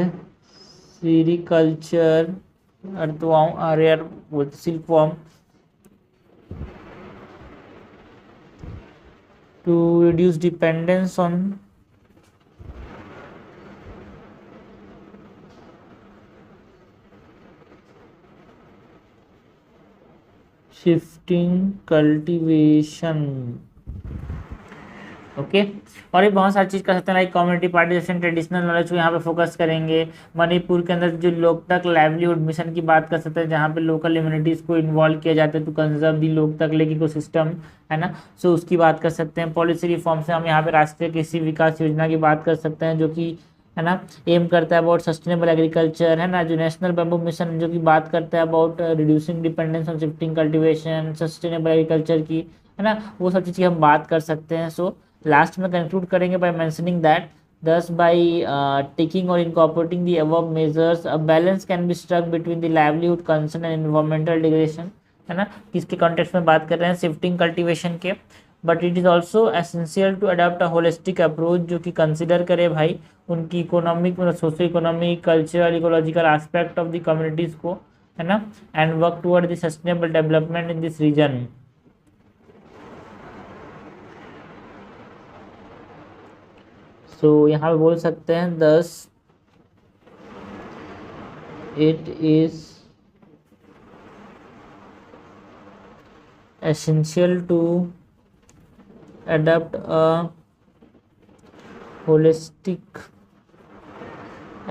sericulture, earthworm, rare silkworm, to reduce dependence on shifting cultivation। Okay और ये बहुत सारी चीज़ कर सकते हैं, like community participation, traditional knowledge को यहाँ पे फोकस करेंगे। मणिपुर के अंदर जो लोकतक लाइवलीहुड मिशन की बात कर सकते हैं, जहाँ पे लोकल इम्यूनिटीज़ को इन्वॉल्व किया जाता है to conserve the Loktak lake ecosystem, है ना। सो उसकी बात कर सकते हैं। पॉलिसी रिफॉर्म से हम यहाँ पे राष्ट्रीय कृषि विकास योजना की बात कर सकते हैं, जो कि है ना एम करता है अबाउट सस्टेनेबल एग्रीकल्चर, है ना। जो नेशनल बैम्बू मिशन जो कि बात करता है about reducing dependence on shifting cultivation, sustainable agriculture की, है ना, वो सब चीज़ हम बात कर सकते हैं। सो लास्ट में कंक्लूड करेंगे by mentioning that thus by taking or incorporating the above measures a balance can be struck between the livelihood concern and environmental degradation, है ना। किसके कॉन्टेक्स्ट में बात कर रहे हैं, शिफ्टिंग कल्टीवेशन के। But it is also essential to adopt a holistic approach जो कि कंसिडर करे भाई उनकी इकोनॉमिक, मतलब socio economic, cultural, ecological aspect of the communities को, है ना, and work toward the sustainable development in this region. So यहाँ पे बोल सकते हैं thus it is essential to adopt a holistic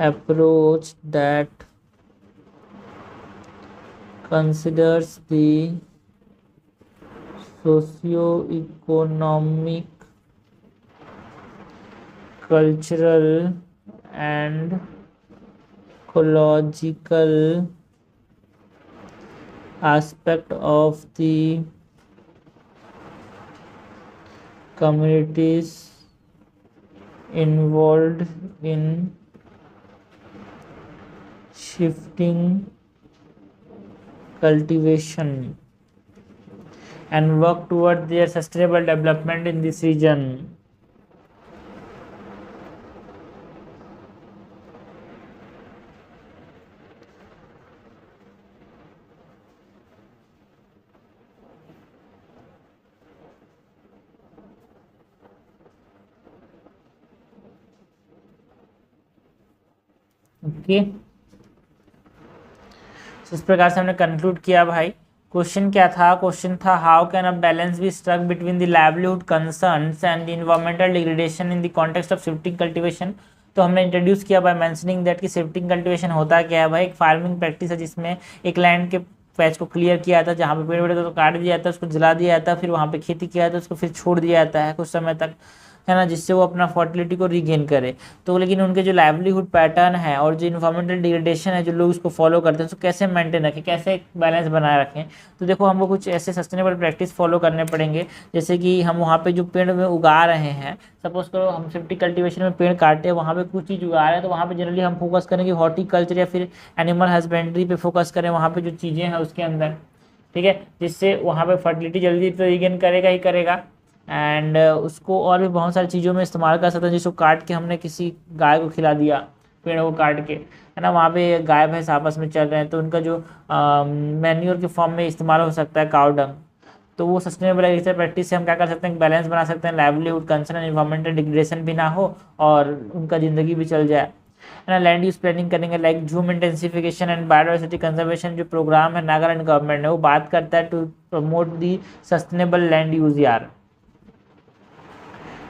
approach that considers the socio-economic, cultural and ecological aspect of the communities involved in shifting cultivation and work toward their sustainable development in this region। Okay इस प्रकार से हमने conclude किया भाई। Question क्या था, question था how can a balance be struck between the livelihood concerns and the environmental degradation in the context of shifting cultivation. तो हमने इंट्रोड्यूस किया बाय मेंशनिंग दैट कि शिफ्टिंग कल्टीवेशन होता क्या है भाई, एक फार्मिंग प्रैक्टिस है जिसमें एक लैंड के पैच को क्लियर किया जाता है, जहाँ पे पेड़ वेड़ तो काट दिया जाता है, उसको जला दिया जाता है, फिर वहाँ पे खेती किया जाता है, उसको फिर छोड़ दिया जाता है कुछ समय तक, है ना, जिससे वो अपना फर्टिलिटी को रीगेन करे। तो लेकिन उनके जो लाइवलीहुड पैटर्न है और जो इन्वायरमेंटल डिग्रेडेशन है जो लोग उसको फॉलो करते हैं उसको कैसे मेंटेन रखें, कैसे बैलेंस बनाए रखें। तो देखो हमको कुछ ऐसे सस्टेनेबल प्रैक्टिस फॉलो करने पड़ेंगे, जैसे कि हम वहाँ पे जो पेड़ में उगा रहे हैं, सपोज करो हम शिफ्टिंग कल्टीवेशन में पेड़ काटे, वहाँ पे कुछ चीज़ उगा रहे हैं, तो वहाँ पे जनरली हम फोकस करेंगे हॉर्टिकल्चर या फिर एनिमल हस्बेंड्री पे फोकस करें, वहाँ पे जो चीज़ें हैं उसके अंदर, ठीक है, जिससे वहाँ पे फर्टिलिटी जल्दी तो रीगेन करेगा ही करेगा। एंड उसको और भी बहुत सारी चीज़ों में इस्तेमाल कर सकते हैं, जिसको काट के हमने किसी गाय को खिला दिया, पेड़ को काट के, है ना, वहाँ पे गाय भैंस आपस में चल रहे हैं तो उनका जो मैन्योर के फॉर्म में इस्तेमाल हो सकता है काउ डंग। तो वो सस्टेनेबल एग्रीकल्चर प्रैक्टिस से हम क्या कर सकते हैं, बैलेंस बना सकते हैं, लाइवलीहुड कंसर्न एनवायरमेंटल डिग्रेडेशन भी ना हो और उनका ज़िंदगी भी चल जाए, है ना। लैंड यूज प्लानिंग करेंगे like jhum intensification and biodiversity conservation, जो प्रोग्राम है नागालैंड गवर्नमेंट ने वो बात करता है to promote the sustainable land use यार,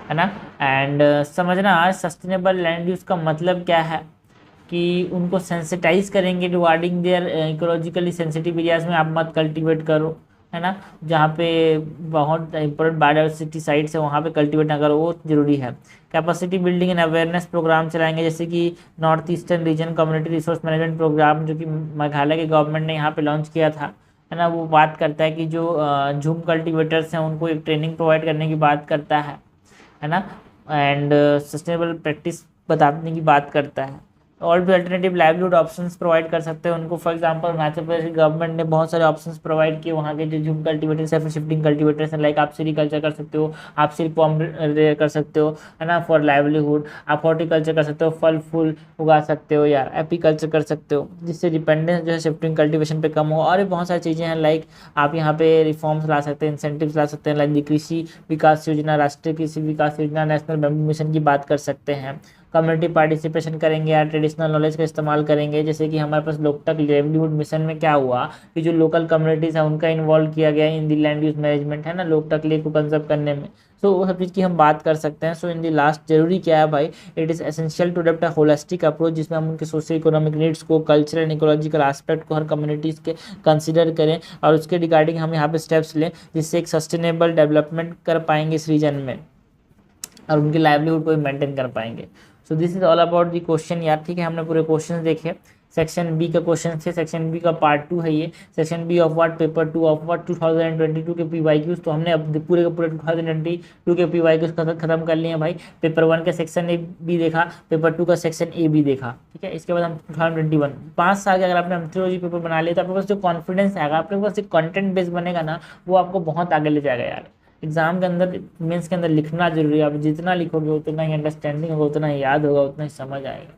है ना। एंड समझना आज सस्टेनेबल लैंड यूज का मतलब क्या है कि उनको सेंसिटाइज करेंगे regarding their ecologically sensitive areas में आप मत कल्टीवेट करो, है ना। जहाँ पे बहुत इंपॉर्टेंट बायोडाइवर्सिटी साइट्स है वहाँ पे कल्टीवेट ना करो, वो जरूरी है। Capacity building and awareness programme चलाएंगे, जैसे कि north eastern region community resource management programme जो कि मेघालय के गवर्नमेंट ने यहाँ पे लॉन्च किया था, है ना। वो बात करता है कि जो झूम कल्टीवेटर्स हैं उनको एक ट्रेनिंग प्रोवाइड करने की बात करता है ना। एंड सस्टेनेबल प्रैक्टिस बताने की बात करता है। और भी अल्टरनेटिव लाइवलीहुड ऑप्शंस प्रोवाइड कर सकते हैं उनको। For example Arunachal Pradesh government ने बहुत सारे ऑप्शंस प्रोवाइड किए वहाँ के जो झूम कल्टीवेटर्स या फिर शिफ्टिंग कल्टीवेटर्स हैं, लाइक आप सेरीकल्चर कर सकते हो, आप सिल्क पॉम रेयर कर सकते हो, है ना, फॉर लाइवलीहुड। आप हॉर्टिकल्चर कर सकते हो, फल फूल उगा सकते हो, या एपीकल्चर कर सकते हो, जिससे डिपेंडेंस जो है शिफ्टिंग कल्टीवेशन पे कम हो। और भी बहुत सारी चीज़ें हैं, लाइक आप यहाँ पे रिफॉर्म्स ला सकते हैं, इंसेंटिव्स ला सकते हैं, लाइक कृषि विकास योजना, राष्ट्रीय कृषि विकास योजना, नेशनल बैम्बू मिशन की बात कर सकते हैं। कम्युनिटी पार्टिसिपेशन करेंगे या ट्रेडिशनल नॉलेज का इस्तेमाल करेंगे, जैसे कि हमारे पास लोकटक लाइवलीहुड मिशन में क्या हुआ कि जो लोकल कम्युनिटीज़ है उनका इन्वॉल्व किया गया इन दी लैंड यूज मैनेजमेंट, है ना, लोकटक लेक को कंजर्व करने में। सो वो सब चीज़ की हम बात कर सकते हैं। सो इन दी लास्ट जरूरी क्या है भाई, it is essential to adopt a holistic approach, जिसमें हम उनके सोशियो इकोनॉमिक नीड्स को, कल्चरल एंड इकोलॉजिकल एस्पेक्ट को हर कम्युनिटीज़ के कंसिडर करें और उसके रिगार्डिंग हम यहाँ पे स्टेप्स लें, जिससे एक सस्टेनेबल डेवलपमेंट कर पाएंगे इस रीजन में और उनकी लाइवलीहुड को भी मेंटेन कर पाएंगे। So this is all about the question यार, ठीक है। हमने पूरे क्वेश्चन देखे। सेक्शन बी का क्वेश्चन थे, सेक्शन बी का पार्ट 2 है ये। Section B of what, paper 2 of what 2022 के PYQs। तो हमने अब पूरे के पूरे 2022 के PYQs खत्म कर लिए हैं भाई। पेपर 1 का सेक्शन ए बी देखा, पेपर 2 का सेक्शन ए बी देखा, ठीक है। इसके बाद हम 2021 5 साल के अगर आपने एंथ्रोलॉजी पेपर बना लिया तो आपके पास जो कॉन्फिडेंस आएगा, आपके पास एक कंटेंट बेस बनेगा ना, वो आपको बहुत आगे ले जाएगा यार। एग्जाम के अंदर, मेंस के अंदर लिखना जरूरी है। आप जितना लिखोगे उतना ही अंडरस्टैंडिंग होगा, उतना ही याद होगा, उतना ही समझ आएगा।